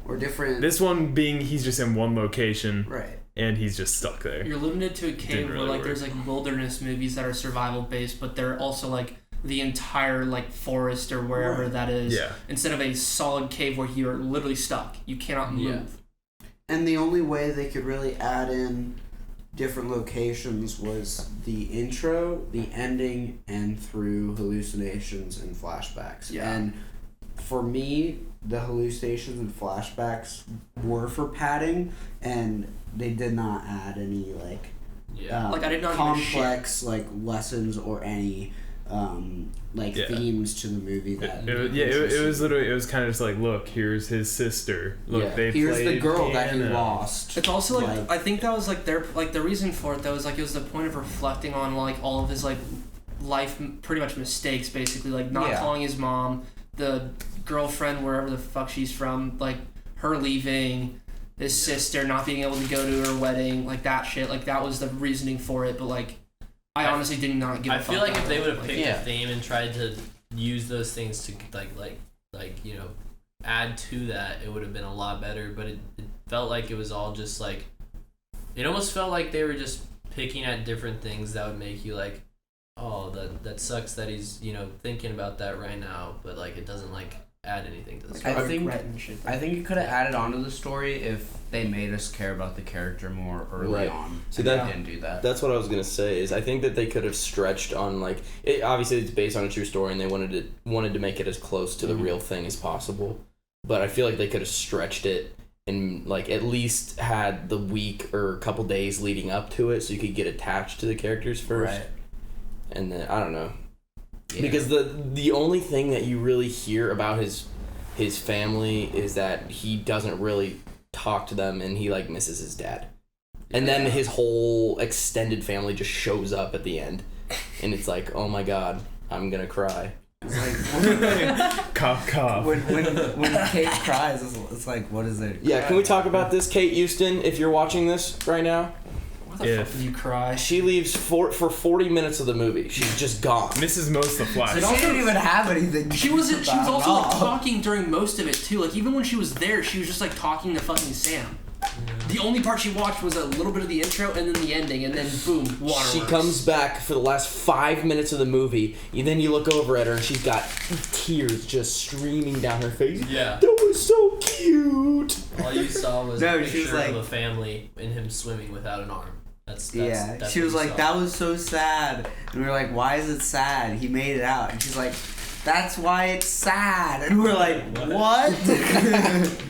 Speaker 4: Or different.
Speaker 1: This one being he's just in one location
Speaker 4: Right.
Speaker 1: and he's just stuck there.
Speaker 3: You're limited to a cave
Speaker 1: really
Speaker 3: where like
Speaker 1: work.
Speaker 3: there's like wilderness movies that are survival based, but they're also like the entire like forest or wherever that is.
Speaker 1: Yeah.
Speaker 3: Instead of a solid cave where you're literally stuck. You cannot move.
Speaker 5: Yeah.
Speaker 4: And the only way they could really add in different locations was the intro, the ending, and through hallucinations and flashbacks.
Speaker 3: Yeah.
Speaker 4: And for me, the hallucinations and flashbacks were for padding, and they did not add any like
Speaker 5: Yeah.
Speaker 3: Like, I did not give a
Speaker 4: complex like lessons or any
Speaker 1: Yeah.
Speaker 4: themes to the movie that
Speaker 1: It was literally, it was kind of just like, look, here's his sister. Look,
Speaker 2: Yeah.
Speaker 1: they
Speaker 4: here's the
Speaker 1: played
Speaker 4: girl that he
Speaker 1: piano.
Speaker 4: lost.
Speaker 3: It's also like I think that was like their like the reason for it though is like it was the point of reflecting on like all of his like life pretty much mistakes basically, like not
Speaker 4: Yeah.
Speaker 3: calling his mom, the girlfriend wherever the fuck she's from, like her leaving, his sister not being able to go to her wedding, like that shit, like that was the reasoning for it. But like I honestly did not give a
Speaker 5: I
Speaker 3: fuck
Speaker 5: feel like if
Speaker 3: about
Speaker 5: they
Speaker 3: it.
Speaker 5: would have
Speaker 3: Like,
Speaker 5: picked
Speaker 2: Yeah.
Speaker 5: a theme and tried to use those things to like you know add to that, it would have been a lot better. But it felt like it was all just like it almost felt like they were just picking at different things that would make you like, oh, that sucks that he's thinking about that right now, but like it doesn't like add anything to the story.
Speaker 7: I think
Speaker 3: regret and shit.
Speaker 7: I think you could have added on to the story if they made us care about the character more early
Speaker 6: Right.
Speaker 7: on.
Speaker 6: See,
Speaker 7: and
Speaker 6: that-
Speaker 7: they didn't do that.
Speaker 6: That's what I was gonna say. Is I think that they could have stretched on like it. Obviously, it's based on a true story, and they wanted to make it as close to the real thing as possible. But I feel like they could have stretched it and like at least had the week or a couple days leading up to it, so you could get attached to the characters first.
Speaker 7: Right.
Speaker 6: And then I don't know,
Speaker 7: Yeah.
Speaker 6: because the only thing that you really hear about his family is that he doesn't really talk to them, and he like misses his dad. And then his whole extended family just shows up at the end, and it's like, oh my god, I'm gonna cry.
Speaker 4: It's like
Speaker 1: Cop.
Speaker 7: when Kate cries, it's like, what is it?
Speaker 6: Yeah, can we talk about this, Kate Houston? If you're watching this right now,
Speaker 3: Why the fuck
Speaker 1: If-
Speaker 3: did you cry?
Speaker 6: she leaves for 40 minutes of the movie. She's just gone.
Speaker 1: Misses most of the flash.
Speaker 7: She didn't even have anything.
Speaker 3: She was also like
Speaker 7: talking.
Speaker 3: talking during most of it too. Like even when she was there, she was just like talking to fucking Sam. The only part she watched was a little bit of the intro and then the ending, and then boom, waterworks.
Speaker 6: She comes back for the last 5 minutes of the movie, and then you look over at her, and she's got tears just streaming down her face.
Speaker 5: Yeah.
Speaker 6: That was so cute.
Speaker 5: All you saw was
Speaker 7: No,
Speaker 5: a
Speaker 7: she was
Speaker 5: picture
Speaker 7: like-
Speaker 5: of a family and him swimming without an arm. That's
Speaker 7: Yeah,
Speaker 5: that's
Speaker 7: she
Speaker 5: what
Speaker 7: was
Speaker 5: you
Speaker 7: like,
Speaker 5: saw.
Speaker 7: that was so sad. And we were like, why is it sad? He made it out. And she's like, that's why it's sad. And we're like, what?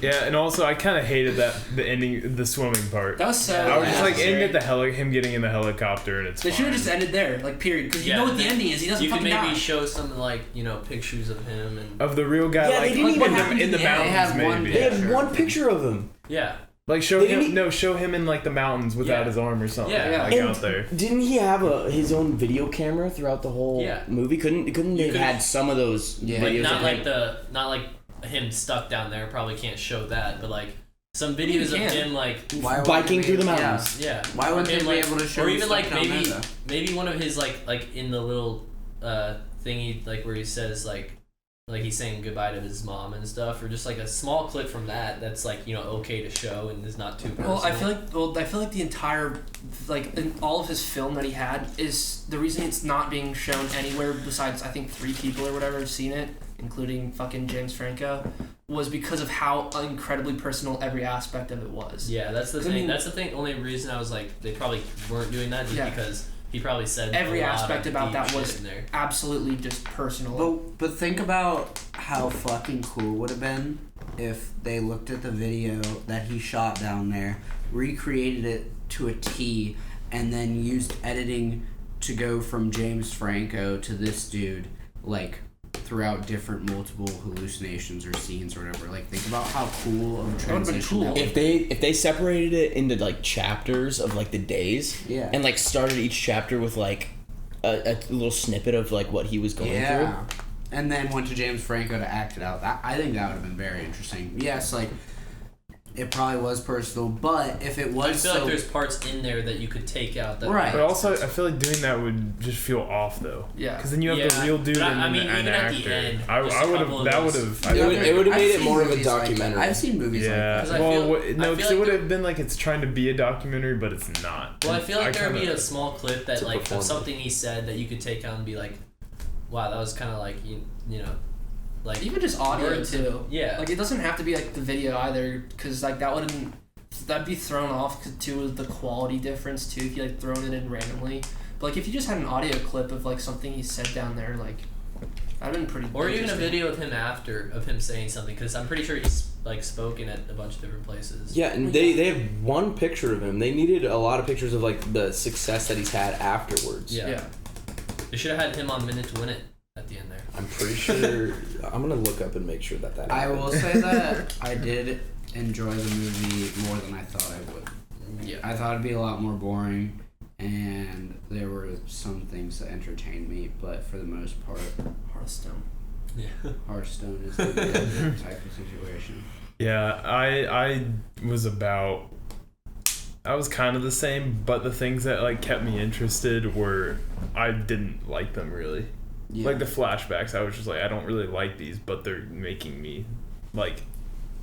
Speaker 1: Yeah, and also I kind of hated the ending, the swimming part.
Speaker 3: That was sad.
Speaker 1: I was just like
Speaker 5: Unnecessary.
Speaker 1: ending him getting in the helicopter, and it's.
Speaker 3: They should have
Speaker 1: fine.
Speaker 3: just ended there, like period. Because you know what the ending is. He doesn't
Speaker 5: You could
Speaker 3: fucking
Speaker 5: maybe
Speaker 3: die.
Speaker 5: show some like pictures of him and
Speaker 1: Of the real guy,
Speaker 6: Yeah, they
Speaker 1: like,
Speaker 6: didn't
Speaker 1: like
Speaker 6: even
Speaker 1: in
Speaker 6: have
Speaker 1: the, in the
Speaker 3: yeah, they
Speaker 1: mountains,
Speaker 3: had one
Speaker 1: maybe.
Speaker 6: They had one picture of him.
Speaker 5: yeah.
Speaker 1: Like show
Speaker 6: They
Speaker 1: him,
Speaker 6: didn't
Speaker 1: show him in like the mountains without
Speaker 5: Yeah.
Speaker 1: his arm or something.
Speaker 5: Yeah.
Speaker 1: Like
Speaker 6: And
Speaker 1: out there.
Speaker 6: Didn't he have his own video camera throughout the whole
Speaker 5: Yeah.
Speaker 6: movie? Couldn't they have
Speaker 5: could-
Speaker 6: had some of those
Speaker 7: Yeah.
Speaker 5: Like
Speaker 6: videos
Speaker 5: not
Speaker 6: of
Speaker 5: like
Speaker 6: him?
Speaker 5: not like him stuck down there. Probably can't show that, but like some videos
Speaker 3: You
Speaker 5: of
Speaker 3: can.
Speaker 5: him like
Speaker 7: Why wouldn't
Speaker 6: biking
Speaker 7: they
Speaker 6: through
Speaker 7: be-
Speaker 6: the
Speaker 7: yeah.
Speaker 6: mountains.
Speaker 5: yeah.
Speaker 7: Why wouldn't
Speaker 5: Him,
Speaker 7: they
Speaker 5: like,
Speaker 7: be able to show
Speaker 5: or
Speaker 7: him
Speaker 5: even
Speaker 7: stuff
Speaker 5: like
Speaker 7: down
Speaker 5: maybe
Speaker 7: there, though?
Speaker 5: maybe one of his like in the little thingy like where he says like he's saying goodbye to his mom and stuff, or just like a small clip from that's like okay to show and is not too personal.
Speaker 3: Well, I feel like the entire, like, in all of his film that he had is the reason it's not being shown anywhere besides I think 3 people or whatever have seen it, including fucking James Franco, was because of how incredibly personal every aspect of it was.
Speaker 5: Yeah, that's the
Speaker 3: I
Speaker 5: thing.
Speaker 3: mean-
Speaker 5: That's the thing. Only reason I was like they probably weren't doing that just
Speaker 3: Yeah.
Speaker 5: because he probably said
Speaker 3: Every
Speaker 5: a lot
Speaker 3: aspect
Speaker 5: of
Speaker 3: about
Speaker 5: deep
Speaker 3: that
Speaker 5: shit
Speaker 3: was
Speaker 5: in there.
Speaker 3: absolutely just personal.
Speaker 4: But think about how fucking cool it would have been if they looked at the video that he shot down there, recreated it to a T, and then used editing to go from James Franco to this dude, like, throughout different multiple hallucinations or scenes or whatever. Like, think about how cool of a
Speaker 3: would've been
Speaker 4: transition
Speaker 3: cool.
Speaker 4: that
Speaker 6: If they separated it into like chapters of like the days,
Speaker 4: Yeah.
Speaker 6: and like started each chapter with like a little snippet of like what he was going
Speaker 4: Yeah. And then went to James Franco to act it out. I think that would have been very interesting. Yes, like, it probably was personal. But if it
Speaker 5: I
Speaker 4: was
Speaker 5: feel
Speaker 4: so,
Speaker 5: like there's parts in there that you could take out. That
Speaker 4: Right.
Speaker 1: But also, I feel like doing that would just feel off though.
Speaker 3: Yeah.
Speaker 1: Because then you have the
Speaker 5: Yeah,
Speaker 1: real dude
Speaker 5: but
Speaker 1: and
Speaker 5: I mean,
Speaker 1: an
Speaker 5: even at the
Speaker 1: actor.
Speaker 5: end,
Speaker 1: I
Speaker 5: just a
Speaker 1: would
Speaker 5: couple
Speaker 1: have.
Speaker 5: of
Speaker 1: That would
Speaker 5: those-
Speaker 1: have.
Speaker 6: It would have
Speaker 4: I've
Speaker 6: made it
Speaker 4: seen
Speaker 6: more of a
Speaker 4: movies like that.
Speaker 6: documentary.
Speaker 4: I've seen movies
Speaker 1: Yeah.
Speaker 5: Because I
Speaker 1: Well,
Speaker 5: feel-
Speaker 1: no,
Speaker 5: I feel
Speaker 1: because
Speaker 5: like
Speaker 1: it would
Speaker 5: there-
Speaker 1: have been like it's trying to be a documentary, but it's not.
Speaker 5: Well, I feel like there would be
Speaker 1: kinda-
Speaker 5: a small clip that
Speaker 6: It's a
Speaker 5: like of
Speaker 6: performance.
Speaker 5: something he said that you could take out and be like, wow, that was kind of like you know, like
Speaker 3: Even just audio
Speaker 5: words.
Speaker 3: too.
Speaker 5: Yeah.
Speaker 3: Like it doesn't have to be like the video either, because like that'd be thrown off too with the quality difference too if you like thrown it in randomly. But like if you just had an audio clip of like something he said down there, like that'd been pretty.
Speaker 5: Or even a
Speaker 3: interesting.
Speaker 5: video of him after of him saying something, because I'm pretty sure he's like spoken at a bunch of different places.
Speaker 6: Yeah, and they have one picture of him. They needed a lot of pictures of like the success that he's had afterwards.
Speaker 5: Yeah.
Speaker 3: Yeah.
Speaker 5: They should have had him on Minute to Win It at the end there.
Speaker 6: I'm pretty sure. I'm gonna look up and make sure that
Speaker 4: I
Speaker 6: happens.
Speaker 4: will say that I did enjoy the movie more than I thought I would.
Speaker 5: Yeah.
Speaker 4: I thought it'd be a lot more boring, and there were some things that entertained me, but for the most part,
Speaker 3: Hearthstone.
Speaker 5: Yeah.
Speaker 4: Hearthstone is the good type of situation.
Speaker 1: Yeah, I was about. I was kind of the same, but the things that like kept me interested were I didn't like them really.
Speaker 4: Yeah.
Speaker 1: Like the flashbacks, I was just like, I don't really like these, but they're making me like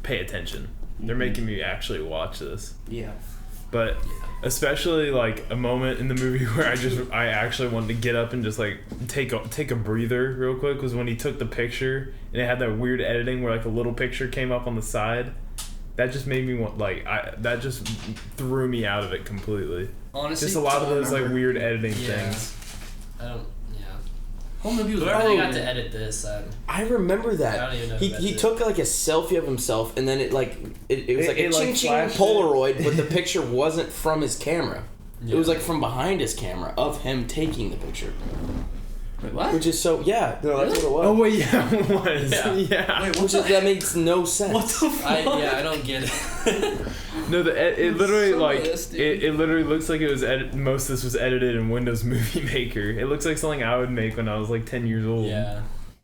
Speaker 1: pay attention. They're making me actually watch this.
Speaker 4: Yeah.
Speaker 1: But especially like a moment in the movie where I actually wanted to get up and just like take a breather real quick was when he took the picture and it had that weird editing where like a little picture came up on the side. That just made me want that just threw me out of it completely.
Speaker 3: Honestly,
Speaker 1: Just a lot of
Speaker 3: don't
Speaker 1: those like
Speaker 3: remember.
Speaker 1: weird editing
Speaker 5: Yeah.
Speaker 1: things.
Speaker 5: I don't. Yeah.
Speaker 3: Whole movie was
Speaker 5: Whoever they got
Speaker 3: really-
Speaker 5: to edit this,
Speaker 6: I remember
Speaker 5: I
Speaker 6: that.
Speaker 5: don't even know
Speaker 6: He
Speaker 5: who that
Speaker 6: he
Speaker 5: is.
Speaker 6: took like a selfie of himself and then it was like a
Speaker 1: It, like,
Speaker 6: ching ching
Speaker 1: flashed it.
Speaker 6: Polaroid, but the picture wasn't from his camera.
Speaker 5: Yeah.
Speaker 6: It was like from behind his camera of him taking the picture,
Speaker 3: Wait, what?
Speaker 6: which is so no, that's what it was.
Speaker 1: Oh wait, yeah, it was.
Speaker 5: Yeah.
Speaker 1: Yeah.
Speaker 3: Wait,
Speaker 6: Which is, that makes no sense.
Speaker 3: What the fuck?
Speaker 5: I don't get it.
Speaker 1: No, it literally
Speaker 3: Some of
Speaker 1: like
Speaker 3: this, dude.
Speaker 1: it literally looks like it was most of this was edited in Windows Movie Maker. It looks like something I would make when I was like 10 years old.
Speaker 5: Yeah.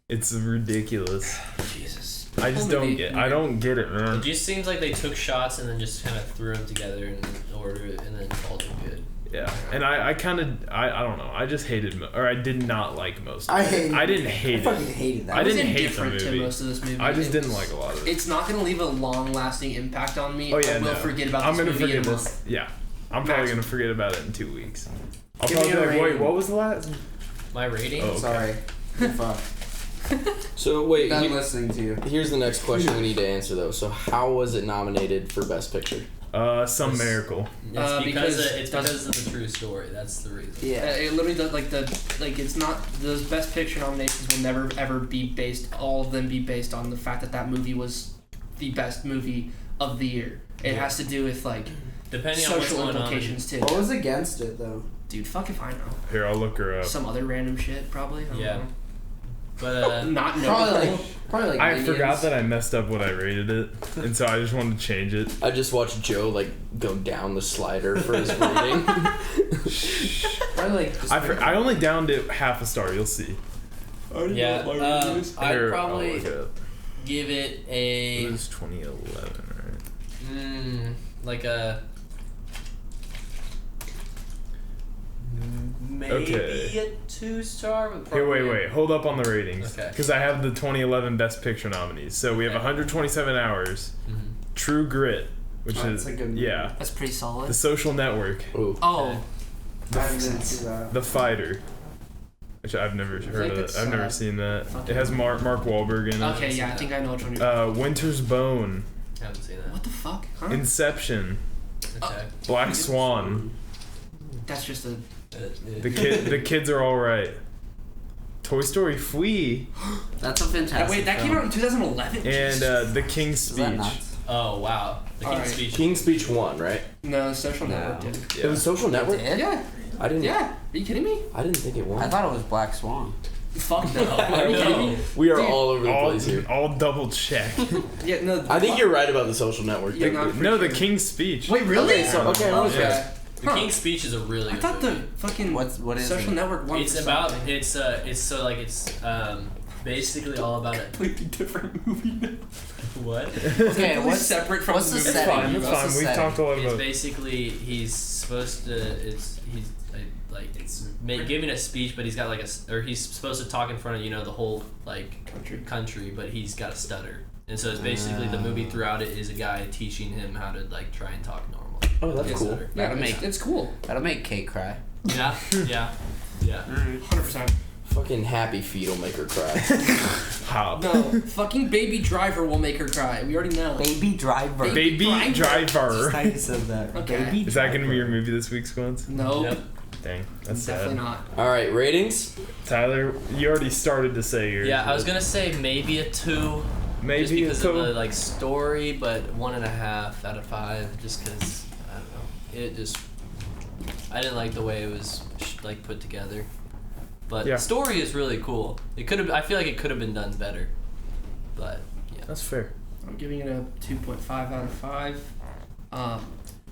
Speaker 1: It's ridiculous.
Speaker 3: Jesus.
Speaker 1: I just
Speaker 3: Whole
Speaker 1: don't
Speaker 3: movie-
Speaker 1: get. I don't get it, man.
Speaker 5: It just seems like they took shots and then just kind of threw them together in order and then called them good.
Speaker 1: Yeah, and I kind of I don't know. I just hated or I did not like most. Of
Speaker 4: I
Speaker 1: it.
Speaker 4: hated
Speaker 1: I didn't
Speaker 4: I
Speaker 1: hate
Speaker 4: fucking
Speaker 1: it.
Speaker 4: hated that.
Speaker 1: I
Speaker 3: was
Speaker 1: didn't hate the
Speaker 3: indifferent to
Speaker 1: movie.
Speaker 3: most of this movie.
Speaker 1: I just
Speaker 3: It
Speaker 1: didn't
Speaker 3: was-
Speaker 1: like a lot of it.
Speaker 3: It's not gonna leave a long-lasting impact on me.
Speaker 1: Oh yeah,
Speaker 3: I will
Speaker 1: no.
Speaker 3: forget about
Speaker 1: I'm
Speaker 3: this
Speaker 1: gonna
Speaker 3: movie in
Speaker 1: forget
Speaker 3: a
Speaker 1: this.
Speaker 3: month.
Speaker 1: Yeah, I'm probably
Speaker 3: Max.
Speaker 1: gonna forget about it in 2 weeks. I'll
Speaker 4: Give
Speaker 1: probably
Speaker 4: me
Speaker 1: be
Speaker 4: a
Speaker 1: like, wait,
Speaker 4: rating.
Speaker 1: what was the last?
Speaker 5: My rating?
Speaker 1: Oh.
Speaker 4: Sorry. Fuck.
Speaker 6: So wait,
Speaker 4: Done listening to you.
Speaker 6: here's the next question we need to answer though. So how was it nominated for Best Picture?
Speaker 1: Some
Speaker 5: It's-
Speaker 1: miracle.
Speaker 5: It's
Speaker 3: because
Speaker 5: it's because of the true story. That's the reason.
Speaker 4: Yeah.
Speaker 3: It literally does it's not those best picture nominations will never ever be based. All of them be based on the fact that that movie was the best movie of the year. It
Speaker 5: Yeah.
Speaker 3: has to do with like
Speaker 5: Depending on what's
Speaker 3: social
Speaker 5: going on.
Speaker 3: implications too.
Speaker 4: What was against it though?
Speaker 3: Dude, fuck if I know.
Speaker 1: Here, I'll look her up.
Speaker 3: Some other random shit probably. I don't
Speaker 5: Yeah.
Speaker 3: know.
Speaker 5: But
Speaker 3: Not
Speaker 4: Probably like
Speaker 1: I
Speaker 4: Minions.
Speaker 1: forgot that I messed up what I rated it, and so I just wanted to change it.
Speaker 6: I just watched Joe like go down the slider for his rating.
Speaker 4: Probably like
Speaker 1: I only downed it half a star. You'll see.
Speaker 5: yeah, I'd
Speaker 1: Here, I'll
Speaker 5: probably
Speaker 1: look it up.
Speaker 5: give it
Speaker 1: It
Speaker 5: a
Speaker 1: was 2011, right?
Speaker 5: like a maybe
Speaker 1: Okay.
Speaker 5: a 2-star. But
Speaker 1: Here,
Speaker 5: probably
Speaker 1: wait. Hold up on the ratings.
Speaker 5: Okay.
Speaker 1: Because I have the 2011 Best Picture nominees. So we have
Speaker 5: Okay.
Speaker 1: 127 Hours,
Speaker 5: Mhm.
Speaker 1: True Grit, which
Speaker 4: Oh,
Speaker 1: is
Speaker 4: that's a good movie.
Speaker 1: yeah,
Speaker 3: That's pretty solid.
Speaker 1: The Social Network,
Speaker 6: Ooh.
Speaker 3: Oh,
Speaker 4: I didn't see that.
Speaker 1: The Fighter, which I've never heard of.
Speaker 4: it's,
Speaker 1: I've never seen that.
Speaker 3: fucking-
Speaker 1: It has Mark Wahlberg in it.
Speaker 3: okay, yeah, I think I know which one you're.
Speaker 1: Winter's Bone,
Speaker 5: Haven't seen that.
Speaker 3: What the fuck? Huh?
Speaker 1: Inception,
Speaker 5: Okay.
Speaker 1: Black Swan,
Speaker 3: That's just a.
Speaker 1: the kids are all right. Toy Story Flea,
Speaker 4: That's a fantastic.
Speaker 3: Wait, that came
Speaker 4: film.
Speaker 3: out in 2011.
Speaker 1: and The King's
Speaker 4: Is that
Speaker 1: Speech.
Speaker 4: nuts?
Speaker 5: Oh wow, the King's
Speaker 3: Alright.
Speaker 5: Speech.
Speaker 6: King's Speech won, right?
Speaker 3: No, Social Network
Speaker 4: No.
Speaker 3: did.
Speaker 6: It was Social Network.
Speaker 4: Did?
Speaker 3: Yeah,
Speaker 6: I didn't.
Speaker 3: yeah. Are you kidding me?
Speaker 6: I didn't think it won.
Speaker 4: I thought it was Black Swan.
Speaker 3: Fuck no. Are you kidding me?
Speaker 6: we are
Speaker 3: Dude,
Speaker 6: all over the place here.
Speaker 1: All double check.
Speaker 3: Yeah, no.
Speaker 6: I think you're right about the Social Network.
Speaker 3: Yeah, no, I'm pretty
Speaker 1: No, The
Speaker 3: sure.
Speaker 1: King's Speech.
Speaker 3: Wait, really?
Speaker 4: Okay, so-
Speaker 6: Okay,
Speaker 3: Oh,
Speaker 6: okay.
Speaker 3: okay.
Speaker 5: The
Speaker 3: Huh.
Speaker 5: King's Speech is a really
Speaker 3: I
Speaker 5: good
Speaker 3: thought the
Speaker 5: movie.
Speaker 3: fucking
Speaker 4: What is
Speaker 3: Social
Speaker 4: it?
Speaker 3: Network won
Speaker 5: It's
Speaker 3: for
Speaker 5: about
Speaker 3: something.
Speaker 5: it's so like it's basically all about it.
Speaker 3: Completely different movie.
Speaker 5: What?
Speaker 4: Okay, what's
Speaker 3: separate from
Speaker 4: what's
Speaker 3: the
Speaker 4: the
Speaker 3: movie?
Speaker 4: setting?
Speaker 1: Fine, it's
Speaker 4: What's
Speaker 1: fine.
Speaker 4: the
Speaker 1: We've
Speaker 4: setting?
Speaker 1: talked a lot
Speaker 5: It's
Speaker 1: about.
Speaker 5: basically he's supposed to. He's giving a speech, but he's got like or he's supposed to talk in front of the whole like country, but he's got a stutter, and so it's basically the movie throughout it is a guy teaching him how to like try and talk normal.
Speaker 6: Oh, that's
Speaker 5: His
Speaker 6: cool.
Speaker 5: stutter.
Speaker 3: It's cool.
Speaker 4: That'll make Kate cry.
Speaker 5: Yeah, yeah, yeah.
Speaker 3: 100%.
Speaker 6: Fucking Happy Feet will make her cry.
Speaker 1: How?
Speaker 3: No, fucking Baby Driver will make her cry. We already know.
Speaker 4: Baby Driver.
Speaker 1: Baby Driver.
Speaker 4: How you said that.
Speaker 3: Okay.
Speaker 4: Baby
Speaker 1: Is that gonna be your movie this week, Squints?
Speaker 3: No,
Speaker 5: Yep.
Speaker 1: Dang, that's
Speaker 3: definitely
Speaker 1: sad.
Speaker 3: not.
Speaker 6: All right, ratings.
Speaker 1: Tyler, you already started to say yours.
Speaker 5: Yeah, I was gonna say maybe a 2.
Speaker 1: maybe
Speaker 5: just because
Speaker 1: a
Speaker 5: of the
Speaker 1: two.
Speaker 5: like story, but 1.5 out of 5. Just because I don't know, it just I didn't like the way it was like put together. But
Speaker 1: Yeah.
Speaker 5: the story is really cool. It could have. I feel like it could have been done better. But yeah,
Speaker 1: That's fair.
Speaker 3: I'm giving it a 2.5 out of 5.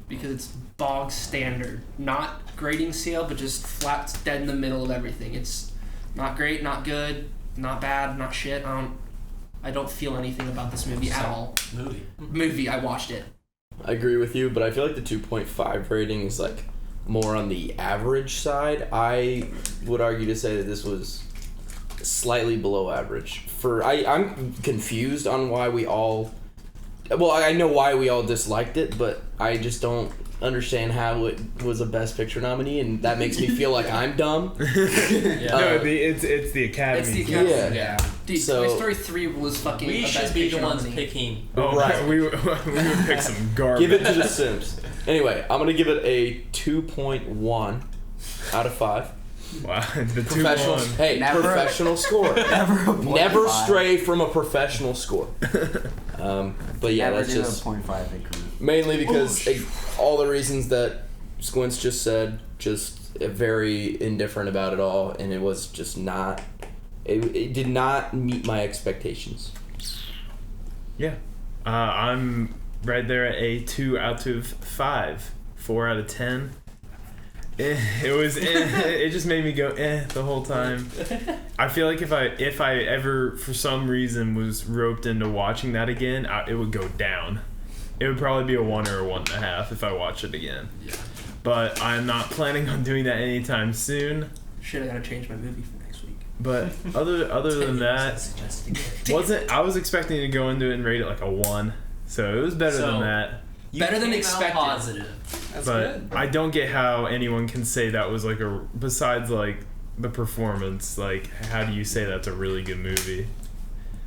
Speaker 3: Because it's bog standard. Not grading scale, but just flat, dead in the middle of everything. It's not great, not good, not bad, not shit. I don't feel anything about this movie at all. Movie, I watched it.
Speaker 6: I agree with you, but I feel like the 2.5 rating is like more on the average side. I would argue to say that this was slightly below average. I'm confused on why we all. Well, I know why we all disliked it, but I just don't understand how it was a Best Picture nominee, and that makes me feel like I'm dumb.
Speaker 5: yeah.
Speaker 1: It's the Academy.
Speaker 3: It's the Academy.
Speaker 6: Yeah.
Speaker 3: Yeah. Dude,
Speaker 6: So-
Speaker 3: Toy Story 3 was fucking
Speaker 5: we
Speaker 3: a
Speaker 5: should
Speaker 3: Best
Speaker 5: be the
Speaker 3: Picture
Speaker 5: ones
Speaker 3: nominee.
Speaker 5: picking.
Speaker 1: Oh,
Speaker 6: Right.
Speaker 1: we would pick some garbage.
Speaker 6: Give it to the Simps. Anyway, I'm gonna give it a 2.1 out of 5.
Speaker 1: Wow, the
Speaker 6: Professional,
Speaker 1: 2-1.
Speaker 6: hey,
Speaker 4: Never-
Speaker 6: professional score.
Speaker 4: Never a
Speaker 6: Never
Speaker 4: 0.5.
Speaker 6: stray from a professional score. But yeah,
Speaker 4: Never
Speaker 6: that's
Speaker 4: do
Speaker 6: just
Speaker 4: a 0.5 increment.
Speaker 6: mainly because all the reasons that Squints just said, just very indifferent about it all, and it was just not. It did not meet my expectations.
Speaker 1: Yeah. I'm right there at a 2 out of 5. 4 out of 10. It was it just made me go the whole time. I feel like if I ever for some reason was roped into watching that again, it would go down. It would probably be a 1 or a 1.5 if I watch it again.
Speaker 5: Yeah.
Speaker 1: But I'm not planning on doing that anytime soon.
Speaker 3: Shit, I gotta change my movie for next week.
Speaker 1: But other than that, I was expecting to go into it and rate it like a 1. So it was better
Speaker 5: So-
Speaker 1: than that.
Speaker 3: Better than
Speaker 5: came out
Speaker 3: expected.
Speaker 5: Positive.
Speaker 3: That's
Speaker 1: But
Speaker 3: good.
Speaker 1: I don't get how anyone can say that was like besides like the performance, like how do you say that's a really good movie?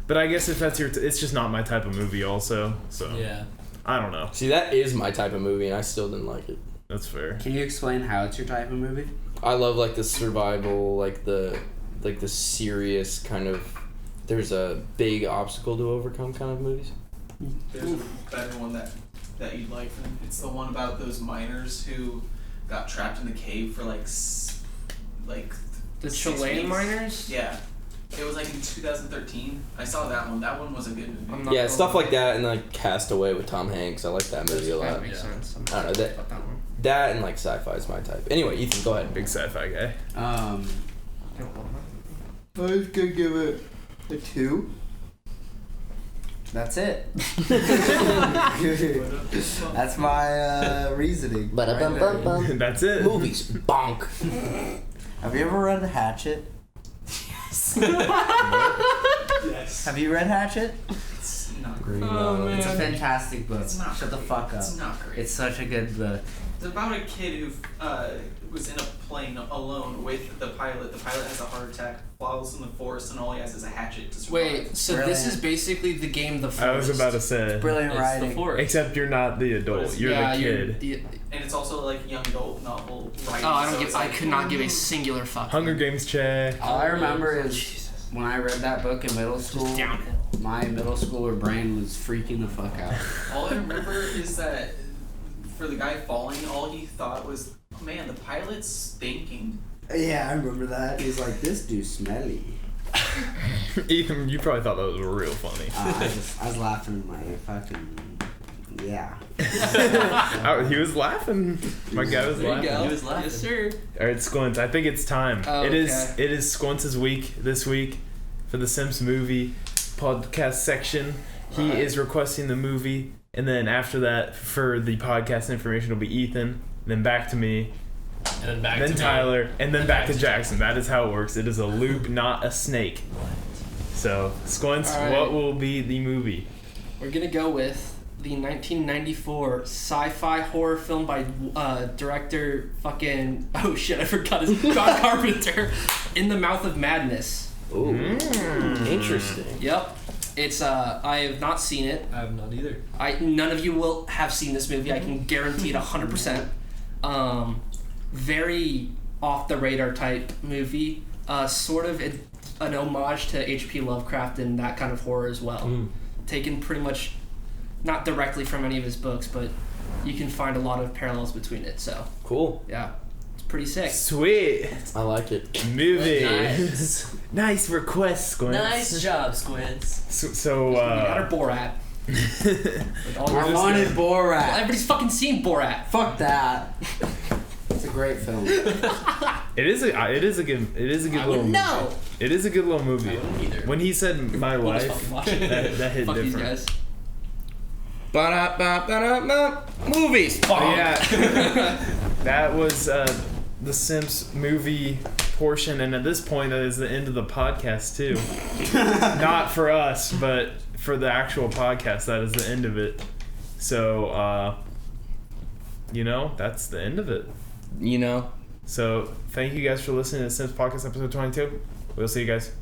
Speaker 1: But I guess if that's it's just not my type of movie also, so
Speaker 5: Yeah.
Speaker 1: I don't know.
Speaker 6: See, that is my type of movie, and I still didn't like it.
Speaker 1: That's fair.
Speaker 4: Can you explain how it's your type of movie?
Speaker 6: I love like the survival, like the serious kind of. There's a big obstacle to overcome kind of movies.
Speaker 8: There's a better one that you'd like. It's the one about those miners who got trapped in the cave for like
Speaker 3: The
Speaker 8: 6
Speaker 3: Chilean
Speaker 8: weeks.
Speaker 3: miners?
Speaker 8: Yeah, it was like in 2013. I saw that one. That one was a good movie.
Speaker 3: I'm not
Speaker 6: Yeah,
Speaker 3: gonna
Speaker 6: stuff
Speaker 3: lie.
Speaker 6: like that, and like Castaway with Tom Hanks. I like that movie a
Speaker 3: That
Speaker 6: lot.
Speaker 3: makes sense. I'm
Speaker 6: I don't know,
Speaker 3: not
Speaker 6: that-
Speaker 3: about that one.
Speaker 6: That and like sci-fi is my type. Anyway, Ethan, go ahead.
Speaker 1: Big sci-fi guy.
Speaker 3: I don't want
Speaker 4: I was gonna give it a 2. That's it. That's my reasoning. right there.
Speaker 1: That's it.
Speaker 6: Movies, bonk.
Speaker 4: Have you ever read Hatchet?
Speaker 8: Yes.
Speaker 4: Have you read Hatchet?
Speaker 8: It's not great.
Speaker 6: Green,
Speaker 4: It's a fantastic book.
Speaker 8: It's not
Speaker 4: Shut the
Speaker 8: great.
Speaker 4: fuck up.
Speaker 8: It's not great.
Speaker 4: It's such a good book.
Speaker 8: It's about a kid who was in a plane alone with the pilot. The pilot has a heart attack, falls in the forest, and all he has is a hatchet to survive.
Speaker 3: Wait, so this
Speaker 4: Brilliant.
Speaker 3: is basically the game The Forest.
Speaker 1: I was about to say.
Speaker 4: Brilliant
Speaker 5: It's
Speaker 4: writing.
Speaker 5: the forest.
Speaker 1: Except you're not the adult. You're
Speaker 3: yeah,
Speaker 1: the kid.
Speaker 8: And it's also like young adult novel writing.
Speaker 3: Oh, I
Speaker 8: so
Speaker 3: don't
Speaker 8: it's
Speaker 3: give. I
Speaker 8: like,
Speaker 3: could not give a singular fuck.
Speaker 1: Hunger Games check.
Speaker 4: All I remember is
Speaker 3: Jesus.
Speaker 4: when I read that book in middle school,
Speaker 3: Just downhill.
Speaker 4: my middle schooler brain was freaking the fuck out.
Speaker 8: All I remember is that for the guy falling, all he thought was, oh, man, the pilot's stinking.
Speaker 4: Yeah, I remember that. He's like, this dude's smelly.
Speaker 1: Ethan, you probably thought that was real funny.
Speaker 4: I was laughing in my fucking, yeah.
Speaker 1: He was laughing. My guy was
Speaker 3: There you
Speaker 1: laughing.
Speaker 3: go.
Speaker 5: He was laughing.
Speaker 3: Yes, sir.
Speaker 1: All right, Squints. I think it's time.
Speaker 3: Oh,
Speaker 1: It is.
Speaker 3: okay.
Speaker 1: It is Squints' week this week. for the Simps movie podcast section. He is requesting the movie, and then after that, for the podcast information, it'll be Ethan, then back to me,
Speaker 5: And then back
Speaker 1: then
Speaker 5: to
Speaker 1: Tyler,
Speaker 5: me.
Speaker 1: and then back to Jackson. That is how it works. It is a loop, not a snake. So, Squints,
Speaker 3: All right.
Speaker 1: what will be the movie?
Speaker 3: We're gonna go with the 1994 sci-fi horror film by director fucking I forgot his John Carpenter, In the Mouth of Madness.
Speaker 6: Ooh, interesting.
Speaker 3: Yep. It's I have not seen it.
Speaker 5: I have not either.
Speaker 3: None of you will have seen this movie. I can guarantee it 100%. Very off the radar type movie. Sort of an homage to H.P. Lovecraft and that kind of horror as well. Taken pretty much not directly from any of his books, but you can find a lot of parallels between it. So
Speaker 6: Cool.
Speaker 3: yeah, it's pretty sick.
Speaker 1: Sweet.
Speaker 6: I like it.
Speaker 1: Movie.
Speaker 5: Nice.
Speaker 1: Nice request, Squints.
Speaker 5: Nice job, Squints.
Speaker 1: So
Speaker 3: We got our Borat. With all
Speaker 4: I
Speaker 3: those-
Speaker 4: wanted
Speaker 3: Well,
Speaker 4: Borat.
Speaker 3: everybody's fucking seen Borat.
Speaker 4: Fuck that. It's a great film.
Speaker 1: it is a good
Speaker 3: I
Speaker 1: little
Speaker 3: wouldn't know.
Speaker 1: movie. It is a good little movie.
Speaker 5: I wouldn't either.
Speaker 1: When he said my
Speaker 3: We'll just
Speaker 1: life,
Speaker 3: fucking watch it.
Speaker 1: that hit
Speaker 3: Fuck these
Speaker 1: different.
Speaker 3: guys.
Speaker 2: Movies.
Speaker 1: But yeah, that was the Simps movie portion, and at this point, that is the end of the podcast too. Not for us, but for the actual podcast, that is the end of it. So, that's the end of it.
Speaker 2: You know.
Speaker 1: So, thank you guys for listening to the Simps Podcast episode 22. We'll see you guys.